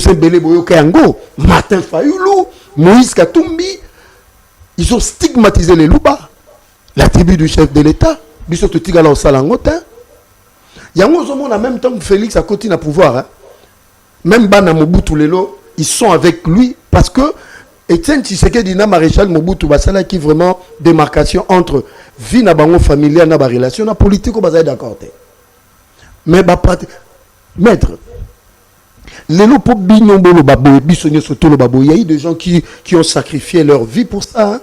Fayoulou, Moïse Katumbi, ils ont stigmatisé les Louba, la tribu du chef de l'État. Il y a en même temps que Félix a continué à pouvoir. Même Bana Mobutu Lelo, ils sont avec lui parce que Etienne Tshisekedi na maréchal Mobutu Basala qui vraiment démarcation entre vie na bango familiale na ba relation na politique ba d'accord. Mais maître il y a eu des gens qui ont sacrifié leur vie pour ça. Hein?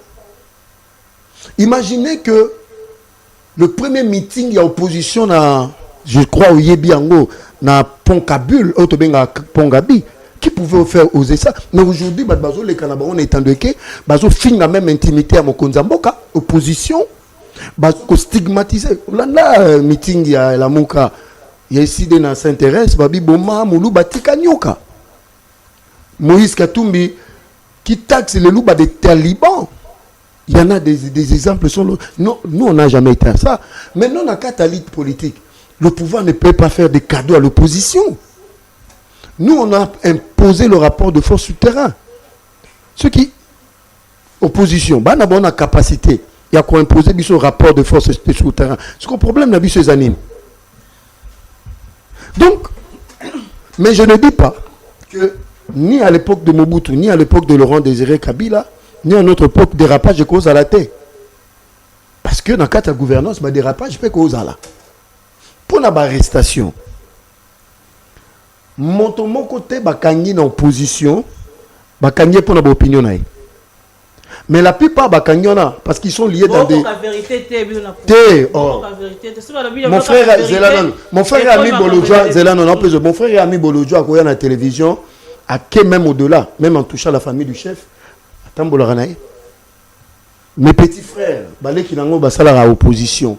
Imaginez que le premier meeting, il y a opposition, je crois, au Yebiango, na Ponkabul, Pongabi, qui pouvait faire oser ça. Mais aujourd'hui, les Canabas, on est en deux quais, ils ont la même intimité à Mokonzamboka, opposition, ils ont stigmatisé. Là, meeting, il y a la Mouka. Il y a ici des gens qui s'intéressent, Babi Boma, Moulou, Batika Nyoka. Moïse Katumbi, qui taxe les loups des talibans. Il y en a des exemples. Non, nous, on n'a jamais été à ça. Mais non, on a catalyse politique. Le pouvoir ne peut pas faire des cadeaux à l'opposition. Nous, on a imposé le rapport de force sur le terrain. Ce qui, opposition, on a capacité. Il y a quoi imposer le rapport de force sur le terrain. Ce qu'on problème, on a vu ces animes. Donc, mais je ne dis pas que ni à l'époque de Mobutu, ni à l'époque de Laurent Désiré Kabila, ni à notre époque, dérapage de cause à la tête. Parce que dans le cas de la gouvernance, dérapage peut cause à la. Pour la arrestation, mon côté, bakangi en opposition, bakangi pour la opinion. Mais la plupart bakanyona parce qu'ils sont liés dans des mon frère ami Bolodjoa Zelanon mon frère ami Bolodjoa à la télévision à quel même au-delà même en touchant la famille du chef Tamboloranaï mes petits frères balé qui nango basala à opposition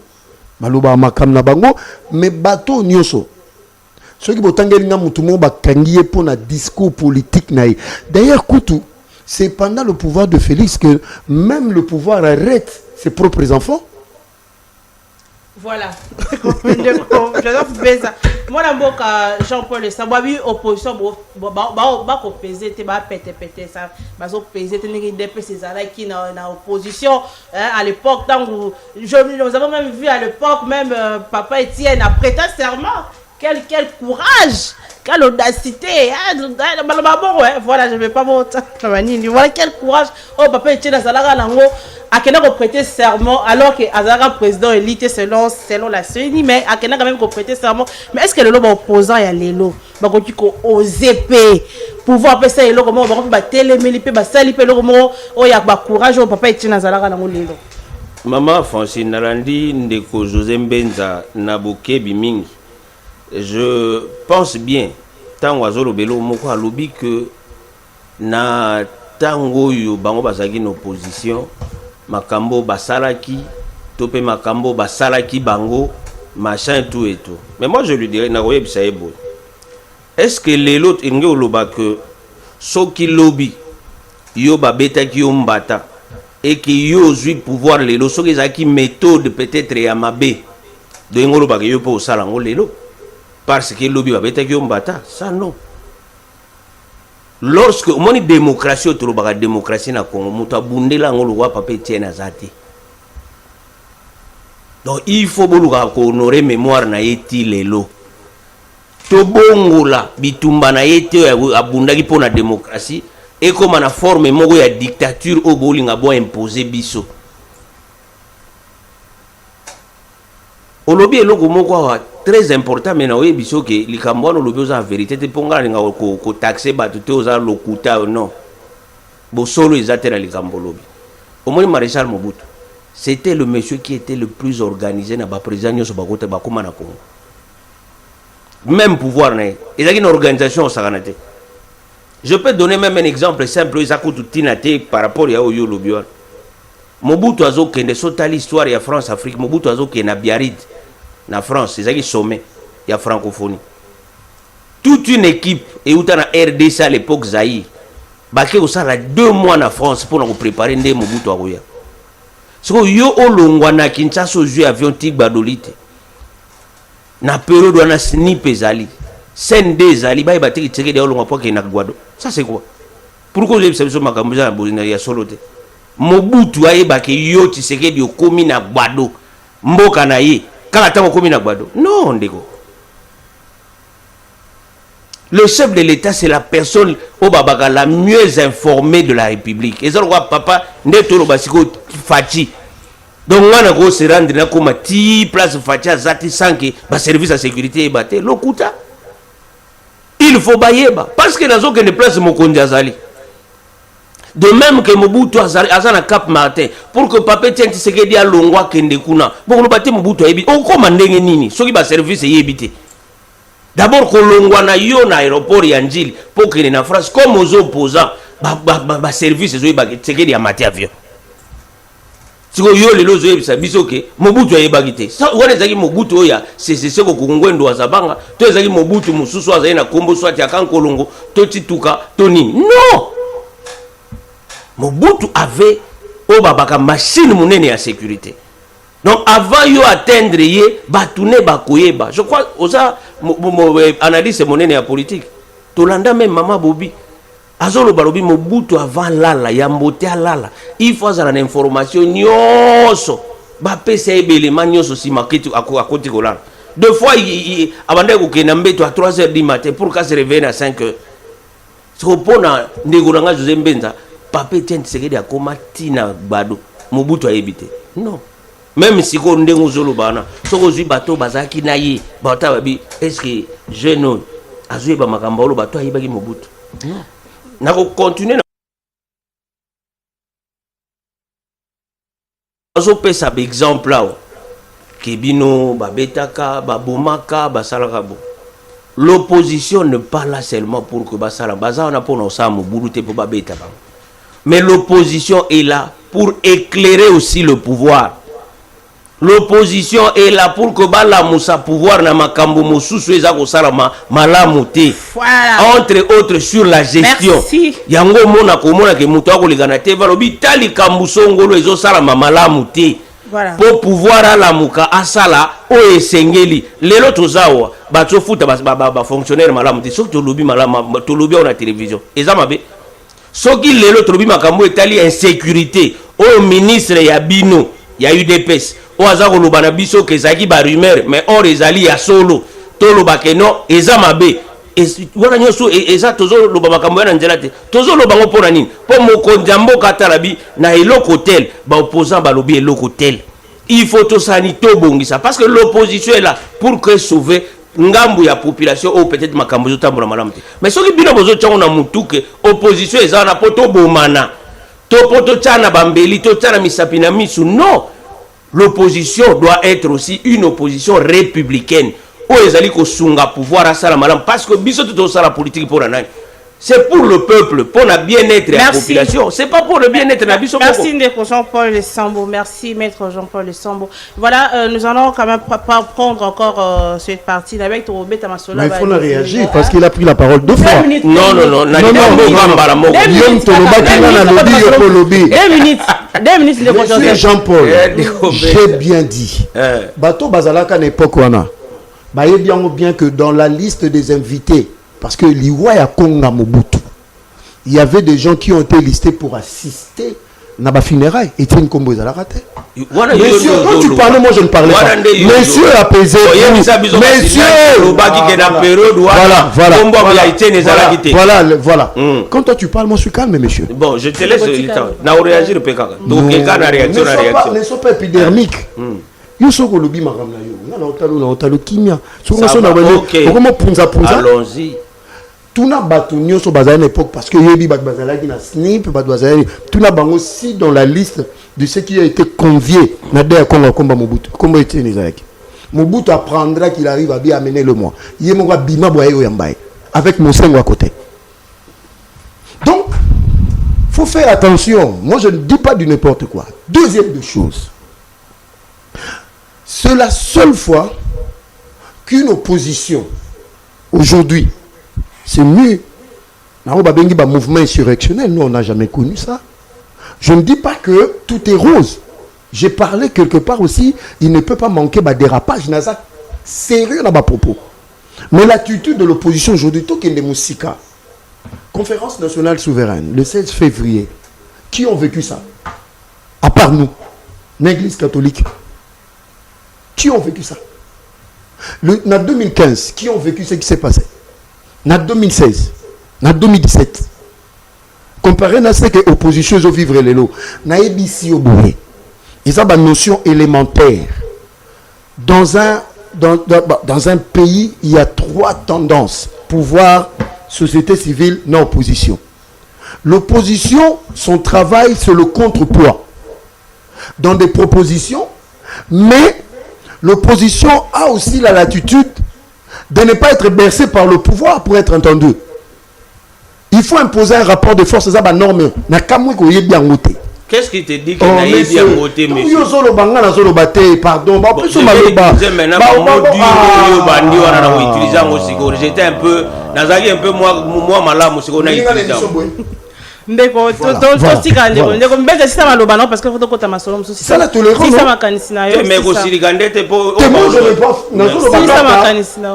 maloba makam na bango mais bateau nyoso ceux qui botangeli nga mutumo bakangi pour na discours politique naï d'ailleurs Koutou. C'est pendant le pouvoir de Félix que même le pouvoir arrête ses propres enfants. Voilà. J'adore faire ça. Moi, Jean-Paul, ça m'a vu opposition, péter ça. Peser, qui dans opposition. À l'époque, nous avons même vu à l'époque, même Papa Étienne a prêté serment. Quel courage, quelle audacité. Voilà, je ne vais pas monter. Voilà quel courage. Oh, Papa Etienne Azalaga Lango a prêté serment alors que Azalaga président élite selon la CENI, mais a quand même prêté serment. Mais est-ce que le lobe opposant y a les lots? Bah, tu ose pouvoir passer les lots, comment on va téléméliper, saliper le comment, oh, y a courage, oh, Papa Etienne Azalaga Lango les lots. Maman Francine Narandi, Ndeko José Mbenza, Naboke Bimingi. Je pense bien, tant que belo moko alobi que na tango yo bango bazaki en opposition, makambo basalaki, topé makambo basalaki bango, machin tout et tout. Mais moi je lui dirais na roye bisaebo. Est-ce que les autres inge oloba que soki lobby yo babeta ki yo mbata et que yo zui pouvoir lelo soki zaki méthode peut-être ya mabe de ngoloba que yo po sala ngolelo. Parce que lobby va être ça non. Lorsque on dit démocratie, on trouve démocratie na Congo, muta bunde la ngolo wa papa Etienne Azati. Donc il faut honorer mémoire na yeti lelo. To bongo la bitumba na yeti abundaki pour la démocratie et comme na forme moko ya dictature au bolinga bo imposer biso olobi eloko moko très important mais na oye biso ke likambo wana olobi oza vérité te ponga linga ko taxer bato te oza lokuta non bosolo eza te na likambo olobi omoni maréchal Mobutu c'était le monsieur qui était le plus organisé na ba président nyonso bakota bakoma na Congo même pouvoir na ezaki une organisation osakana te. Je peux donner même un exemple simple par rapport à Oyo Lobion. Mobutu azo kende sota l'histoire ya France Afrique Mobutu azo kende na Biarritz na France c'est un sommet ya francophonie. Toute une équipe et uta na RDC à l'époque Zaïre. Baké osala 2 mois na France pour nous préparer ndé Mobutu akoya. So yo olongwa na Kinshasa jouer avion Tigba Dolite. Na période wana snip ezali. Scène des ali ba batiki tseke de olongwa pour que na Guado. Ça c'est quoi? Pourquoi vous avez makambo za bozina ya solo te? Mobutu ayeba ke yo Tshisekedi okomi na Gbado mboka na ye kala tango komi na Gbado non ndeko. Le chef de l'État c'est la personne au babaka la mieux informée de la République et ça le papa ndetolo basiko fachi donc wana ko se rendre na koma ti place fachi azati sanke ba service de sécurité ebate lokuta il faut bayeba parce que nazo que ne place mokonzi azali. De même que Mobutu azana Cap Martin pour que papa tienne Tshisekedi a longwa kende kuna bon le bate Mobutu ebi on koma ndenge nini soki ba service yebite d'abord ko longwa na yo na aéroport ya Njili pour que na France comme aux opposants ba service zo yeba Tshisekedi a maté avion siko yo lelo zo yebisa biso ke Mobutu ayebagite ça wona zaki Mobutu oya c'est ko kungwendo azabanga to zaki Mobutu mususu azali na kombo swati akankolongo to tituka to nini non. Mobutu avait au babaka machine monene ya sécurité. Donc avant yo atteindre ye batune bakoyeba. Je crois osa analyse monene ya politique. Tolanda même Mama Bobi. Azolo balobi Mobutu avant lala ya mbote lala. Il faut avoir l'information nyoso. Ba pesa ebelema nyoso si makitu akoti kolala. Deux fois abande ko kenambe to à 3h du matin pour qu'à se réveiller à 5h. C'est pour na ndegolanga José Mbenza. Papa tient Tshisekedi akoma tina Gbado Mobutu ayebite non même si ko ndengo zolo bana soko zui bato bazaki na ye bata babi est-ce que jeune azui ba makambo lo bato ayebaki Mobutu non na ko continuer azo pesa ba exemple là kebino babetaka babomaka basalaka bo. L'opposition ne pas là seulement pour que basala baza on a pour ça Mobutu te pour babeta ba. Mais l'opposition est là pour éclairer aussi le pouvoir. L'opposition est là pour que la moussa pouvoir na makambo mosusu eza ko salama malamu te. Entre autres sur la gestion. Merci. Yango mona ko mona ke muto akoligana te balobi tali kambusongolo ezo salama malamu te. Voilà. Pour pouvoir à la muka asala o esengeli lelo tozawa bato futa ba fonctionnaire malamu te soki tolobi malamu tolobi on a télévision eza mabe. Soki lelo tolobi makambo etali insécurité au ministre ya bino ya UDPS o azako lobana biso ke zaki ba rumeur mais or ezali ya solo to lobake no eza mabe wana nyoso eza tozo loba makambo ya nzela te tozo loba ngo pona nini po mokonzi mboka talabi na eloko tel ba opposant ba lobi eloko tel il faut to sanito bongisa parce que l'opposition est là pour que sauver ngambu ya population ou peut-être makambo zo tambola malamu te mais soki bino bozo tsango na mutuke opposition eza na poto bomana to poto tsana bambeli to tsana misapi na misu non l'opposition doit être aussi une opposition républicaine où ezali ko sunga pouvoir asala malamu parce que biso to sala politique pour nani c'est pour le peuple, pour le bien-être de la population. C'est pas pour le bien-être de la population. Merci, Maître Jean-Paul Sambo. Merci, Maître Jean-Paul Sambo. Voilà, nous allons quand même prendre encore cette partie avec Robert Tamasola. Mais il faut réagir parce qu'il a pris la parole 2 fois. Non. 2 minutes. Monsieur Jean-Paul, j'ai bien dit. Bato Bazalaka n'époque wana. Bien que dans la liste des invités, parce que l'Iwa ya Konga Mobutu, il y avait des gens qui ont été listés pour assister n'a pas funérailles. Etienne Kombo est à la raté. Wana Monsieur, quand tu parlais, moi je ne parlais pas. Monsieur apaisé. Monsieur. Voilà. Quand toi tu parles, moi je suis calme, monsieur. Bon, je te laisse. Na réagir donc ne sois pas épidermique. Yo soko lobi makamna yo. Na otalo kimia. Soko so na wele. Comment punza. Allons-y. Tuna bato nyonso bazali à l'époque parce que yebi bat bazalaki na snip bat bazali tuna bango aussi dans la liste de ceux qui a été conviés na der Congo komba Mobutu. Kombo était nezaki. Mobutu apprendra qu'il arrive à bien amener le mois. Yemonga bima boye yambaye avec Mosengo à côté. Donc faut faire attention. Moi je ne dis pas du n'importe quoi. Deuxième des choses. C'est la seule fois qu'une opposition aujourd'hui c'est mieux. Un mouvement insurrectionnel, nous on n'a jamais connu ça. Je ne dis pas que tout est rose. J'ai parlé quelque part aussi, il ne peut pas manquer de dérapage, Nazak. Sérieux dans ma propos. Mais l'attitude de l'opposition aujourd'hui, tout est Moussika. Conférence nationale souveraine, le 16 février. Qui ont vécu ça? À part nous, l'Église catholique. Qui ont vécu ça? En 2015, qui ont vécu ce qui s'est passé? En 2016, en 2017, comparé à ce que l'opposition veut vivre les lots, ils ont une notion élémentaire. Dans un pays, il y a 3 tendances: pouvoir, société civile, non opposition. L'opposition, son travail, c'est le contrepoids dans des propositions, mais l'opposition a aussi la latitude de ne pas être bercé par le pouvoir pour être entendu. Il faut imposer un rapport de force à la norme. Qu'est-ce qui te dit que n'a bien voté, monsieur? Pardon. J'étais un peu moi malade, Ndeko totika ndeko mbeza sita maloba non parce que faut kota masolo mususi ça la tolérance sisa makanisi na yo mais ko siligandete po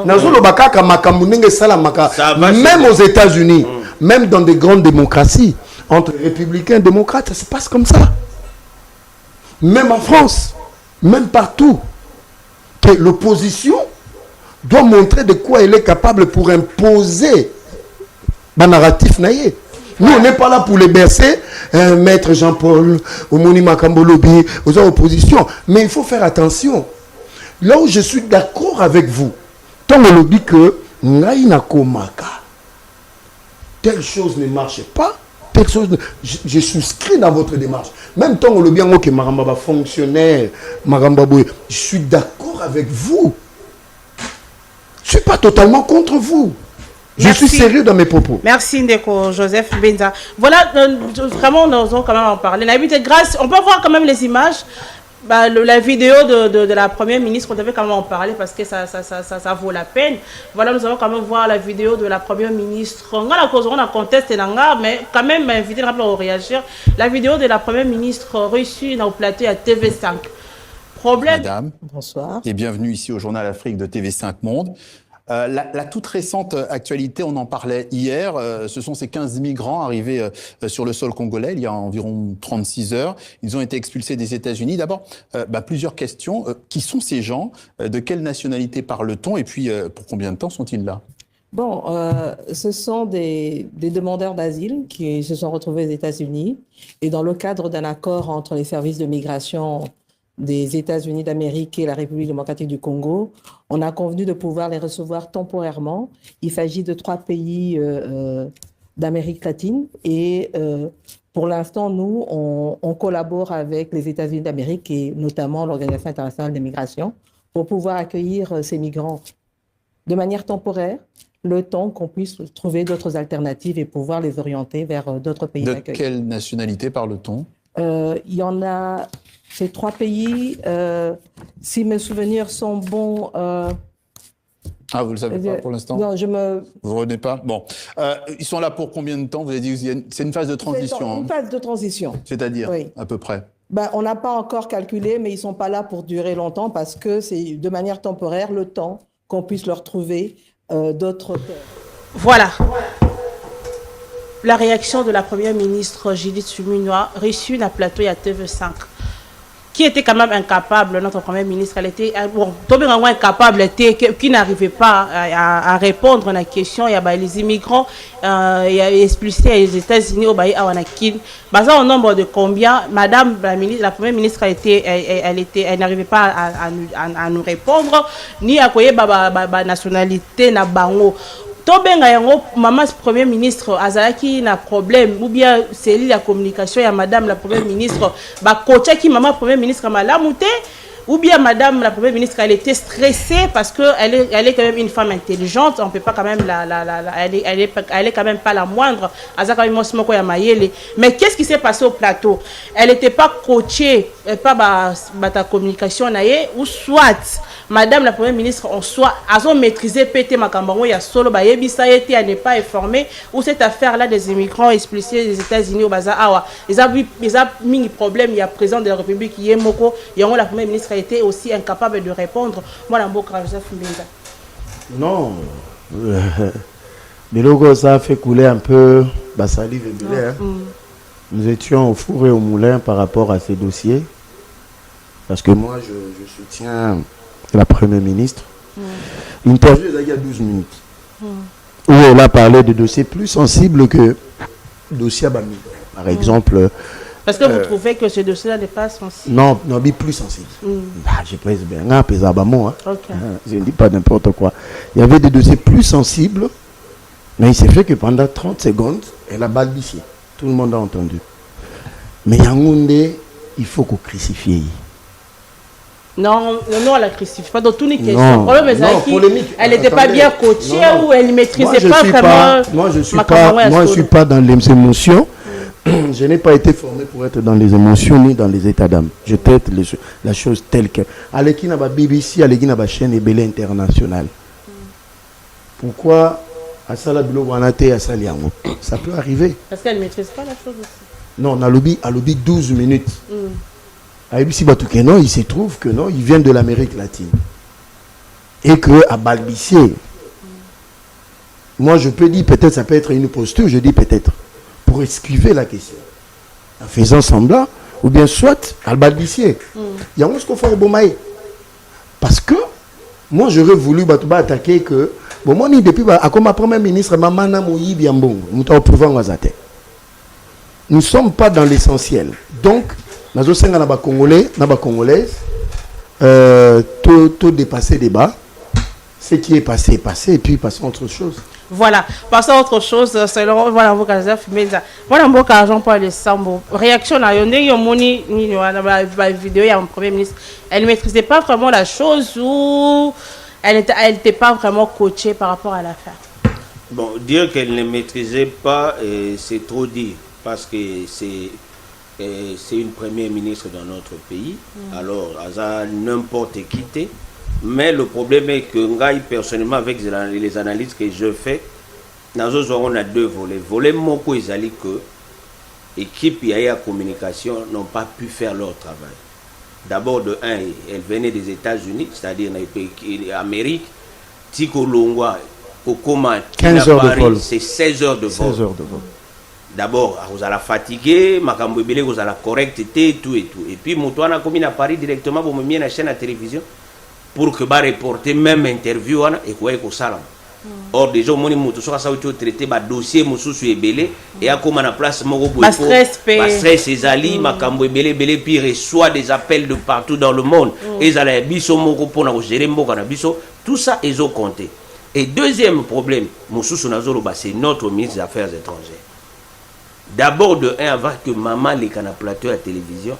nazolo bakaka makambu ndenge sala maka même aux États-Unis même dans des grandes démocraties entre républicains et démocrates ça se passe comme ça, même en France, même partout, que l'opposition doit montrer de quoi elle est capable pour imposer le narratif naïe. Nous, on n'est pas là pour les bercer, Maître Jean-Paul, Omoni Makambolobi, aux oppositions. Mais il faut faire attention. Là où je suis d'accord avec vous, tant on dit que telle chose ne marche pas, telle chose je souscris dans votre démarche. Même tant on le bien que Maramba fonctionnaire, Maramba Boy, je suis d'accord avec vous. Je ne suis pas totalement contre vous. Je suis sérieux dans mes propos. Merci Ndeko Joseph Benza. Voilà, vraiment nous allons quand même en parler. Grâce, on peut voir quand même les images. La vidéo de la première ministre, on devait quand même en parler parce que ça vaut la peine. Voilà, nous allons quand même voir la vidéo de la première ministre. On a contesté, mais quand même invité à réagir. La vidéo de la première ministre reçue dans le plateau à TV5. Problème. Madame, bonsoir. Et bienvenue ici au Journal Afrique de TV5 Monde. La toute récente actualité, on en parlait hier, ce sont ces 15 migrants arrivés sur le sol congolais il y a environ 36 heures. Ils ont été expulsés des États-Unis. D'abord, plusieurs questions. Qui sont ces gens? De quelle nationalité parle-t-on? Et puis, pour combien de temps sont-ils là? Bon, ce sont des demandeurs d'asile qui se sont retrouvés aux États-Unis. Et dans le cadre d'un accord entre les services de migration des États-Unis d'Amérique et la République démocratique du Congo, on a convenu de pouvoir les recevoir temporairement. Il s'agit de 3 pays d'Amérique latine et pour l'instant, nous, on collabore avec les États-Unis d'Amérique et notamment l'Organisation internationale des migrations pour pouvoir accueillir ces migrants de manière temporaire, le temps qu'on puisse trouver d'autres alternatives et pouvoir les orienter vers d'autres pays d'accueil. De quelle nationalité parle-t-on? Il y en a... Ces 3 pays, si mes souvenirs sont bons... vous ne le savez pas pour l'instant? Non, Vous ne revenez pas? Bon. Ils sont là pour combien de temps? Vous avez dit que c'est une phase de transition. Une phase de transition. C'est-à-dire, oui. À peu près? On n'a pas encore calculé, mais ils ne sont pas là pour durer longtemps parce que c'est de manière temporaire le temps qu'on puisse leur trouver d'autres terres. Voilà. la réaction de la première ministre Judith Suminwa reçue dans le plateau à TV5, qui était quand même incapable, notre première ministre, elle était bon, incapable, qui n'arrivait pas à répondre à la question. Il y a les immigrants, il y a expulsés les États-Unis au Baï Awanakin. Basé au nombre de combien, Madame la première ministre elle n'arrivait pas à nous répondre, ni à quoi la nationalité na bango. Tobenga yango maman premier ministre azalaki na problème ou bien c'est la communication ya madame la première ministre ba coacha ki maman premier ministre malamute ou bien madame la première ministre elle était stressée parce que elle est quand même une femme intelligente, on peut pas quand même elle est quand même pas la moindre azaka moko ya mayele. Mais qu'est-ce qui s'est passé au plateau? Elle était pas coachée pas ta communication naie ou soit madame la première ministre en soi a maîtrisé pété makambango ya solo ba yebisa yete à ne pas informer ou cette affaire là des immigrants expulsés des États-Unis au bazar awa ils a mis problème, il y a président de la République qui est moko yango la première ministre a été aussi incapable de répondre. Moi la mboka Joseph Mbinza. Non. Mais logo ça a fait couler un peu salive et Bilé, hein. Nous étions au four et au moulin par rapport à ces dossiers parce que moi je soutiens la première ministre. L'interview il y a 12 minutes où elle a parlé de dossiers plus sensibles que le dossier à Bami. Par exemple. Parce que vous trouvez que ce dossier-là n'est pas sensible? Non, mais plus sensible. Je pense bien. Je ne dis pas n'importe quoi. Il y avait des dossiers plus sensibles, mais il s'est fait que pendant 30 secondes, elle a balbutié. Tout le monde a entendu. Mais Yangounde, il faut qu'on crucifie. Non, elle a crucifié. Pas dans toutes les questions. Elle n'était pas bien coachée ou elle ne maîtrisait pas vraiment. Moi, je ne suis pas dans les émotions. Je n'ai pas été formé pour être dans les émotions ni dans les états d'âme. Je traite la chose telle que. Aleki na ba BBC, aleki na ba chaîne Ebele internationale. Pourquoi Asala Bilo Wanate Asali Yango? Ça peut arriver. Parce qu'elle ne maîtrise pas la chose aussi. Non, on a lobby 12 minutes. Il se trouve que non, il vient de l'Amérique latine. Et que à balbutier. Moi, je peux dire peut-être ça peut être une posture, je dis peut-être pour esquiver la question. En faisant semblant, ou bien soit à balbutier. Il y a ce qu'on fait au Bomaï. Parce que moi, j'aurais voulu attaquer que bon, moi, depuis comme ma première ministre, Mamana Moyi Biambong, nous ne sommes pas dans l'essentiel. Donc, nous sommes Congolais, Congolaises, tout dépasser débat. Ce qui est passé est passé, et puis passons à autre chose. Voilà, passons à autre chose. Selon voilà, voilà, Jean-Paul Sambo. Réaction à Yondé, Yomoni, la vidéo, il y a un premier ministre. Elle ne maîtrisait pas vraiment la chose ou elle n'était pas vraiment coachée par rapport à l'affaire. Bon, dire qu'elle ne maîtrisait pas, c'est trop dire, parce que c'est une première ministre dans notre pays. Alors, à n'importe qui. Mais le problème est que Ngaï, personnellement, avec les analyses que je fais, on a deux volets. Volet Moko et Zali que l'équipe et la communication n'ont pas pu faire leur travail. D'abord, de un, elle venait des États-Unis, c'est-à-dire l'Amérique. Tiko Longwa, Kokoma, 15 heures de vol. C'est 16 heures de vol. 16 heures de vol. D'abord, vous allez fatiguer, vous allez correcter, tout et tout. Et puis, Moutouana, comme il a Paris directement, vous me mettez la chaîne à la télévision. Pour que va reporter même interview et quoi que ça. Or déjà mon moto soit ça traité ba dossier mususu ebele et a comme na place moko boy stress ces ali makambo ebele puis reçoit des appels de partout dans le monde et za biso moko pona ko gérer mboka na biso tout ça ils ont compté. Et deuxième problème mususu nazolo ba c'est notre ministre des Affaires étrangères. D'abord de un avant que maman les canal plateau à la télévision,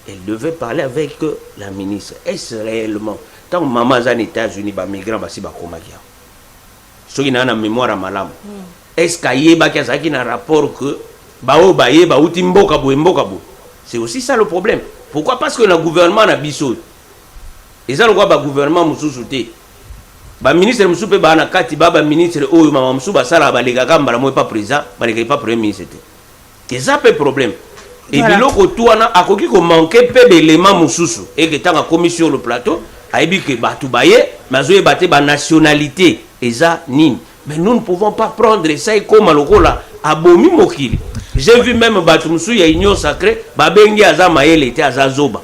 elle devait parler avec la ministre. Est-ce réellement tant que maman aux États-Unis, les migrants sont comme ça. Ceux qui ont une mémoire malade. Est-ce qu'il y a un rapport que c'est aussi ça le problème. Pourquoi? Parce que le gouvernement a bissot. Et ça, le gouvernement a soutenu. Le ministre Moussoupe le ministre pas président, pas premier ministre. Et ça, c'est le problème. Et puis, l'autre, il manque peu d'éléments Moussoussou. Et que tant commis sur le plateau, il y a nationalité. Mais nous ne pouvons pas prendre ça comme abomi mokili. J'ai vu même Batumsu ya union sacrée, babengi aza mayele te aza zoba.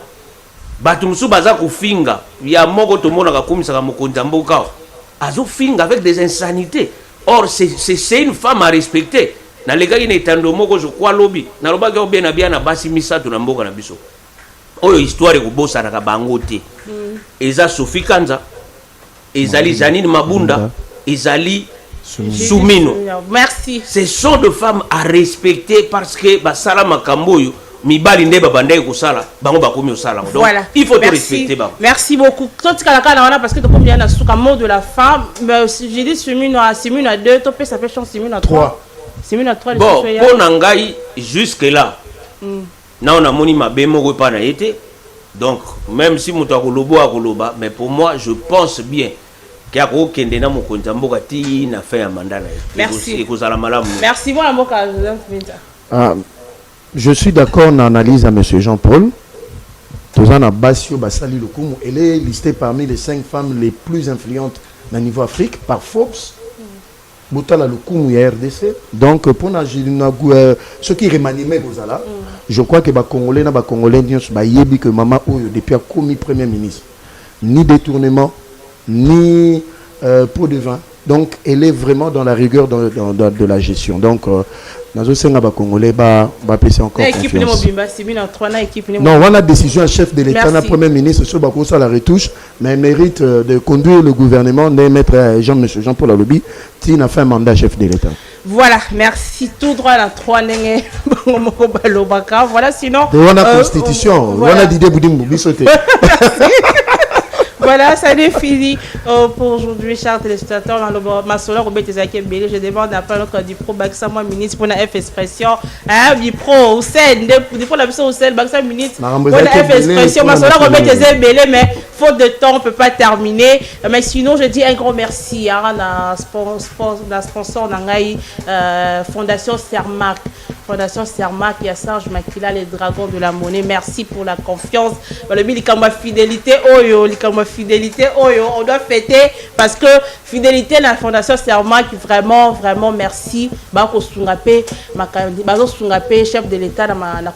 Batumsu baza kufinga, ya moko tomona kakumisa ka mokonzi mboka. Azo finga avec des insanités. Or c'est une femme à respecter. Na lega ina itando moko je crois lobby. Na loba ke bien na bien na basi misatu na mboka na biso. Oyo histoire ko bossa na bango te. Eza Sophie Kanza, ezali Janine Mabunda, ezali Soumino. Merci. Ce sont des femmes à respecter parce que basala makambo yo mibali nde babandai ko sala bango bakomi au sala. Donc voilà. il faut te respecter ba. Merci beaucoup. Quand tu as la parce que tu combien na suka mot de la femme, mais j'ai dit Soumino à 2, topé ça fait chance Soumino à 3. Soumino à 3 les bon, pour nangai jusque là. Na on a moni mabe moko pa na été. Donc même si muto akolobo akoloba, mais pour moi je pense bien merci. Merci beaucoup. Je suis d'accord dans l'analyse à M. Jean-Paul. Elle est listée parmi les 5 femmes les plus influentes au niveau Afrique par Forbes. Donc, pour ce qui remaniait je crois que les Congolais que maman depuis a commis Premier ministre. Ni détournement, ni pot de vin. Donc, elle est vraiment dans la rigueur de la gestion. Donc, nous avons Congolais passer encore confiance. Non, on a décision à chef de l'État, le Premier ministre, sur la retouche, mais il mérite de conduire le gouvernement, de mettre M. Jean-Paul Alobi, qui a fait un mandat chef de l'État. Voilà, merci. Tout droit à la 3 nenge. Voilà, sinon. On a constitution. On a dit voilà, ça est fini pour aujourd'hui, chers téléspectateurs. Dans le Massola, je demande à notre Dipro, Baksa, moi, ministre, pour la F expression. Dipro, Oussein, pour la mission Oussein, Baksa, ministre, pour la F expression. Massola, mais faute de temps, on ne peut pas terminer. Mais sinon, je dis un grand merci à la sponsor d'Angaï, Fondation Sermac. Fondation Sermac et à Serge Makila, les dragons de la monnaie. Merci pour la confiance. Le fidélité, on doit fêter parce que fidélité la Fondation Sermac, vraiment, vraiment merci. Chef de l'État, la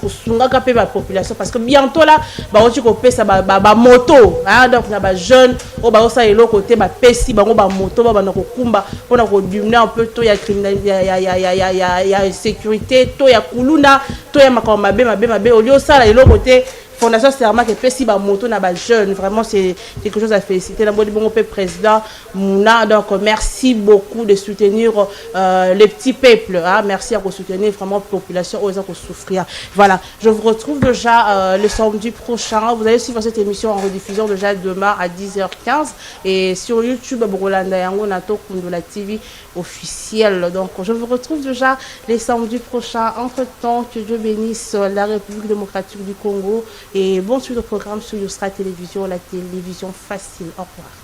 population parce que bientôt là, ça moto, donc na jeune, côté pesi, moto, un peu tout ya sécurité. Ya kuluna to ya makambo mabe au lieu ça là côté Fondation Sermac et pesi ba moto na ba jeune, vraiment c'est quelque chose à féliciter la bonne président Mouna. Donc merci beaucoup de soutenir les petits peuples, hein? Merci à vous soutenir vraiment la population aux gens qui souffrir. Voilà, je vous retrouve déjà le samedi prochain. Vous allez suivre cette émission en rediffusion déjà demain à 10h15 et sur YouTube Brolanda Yango Nato Kundula TV officiel. Donc je vous retrouve déjà les samedis prochains. Entre temps, que Dieu bénisse la République démocratique du Congo et bon suite au programme sur Yusra Télévision, la télévision facile. Au revoir.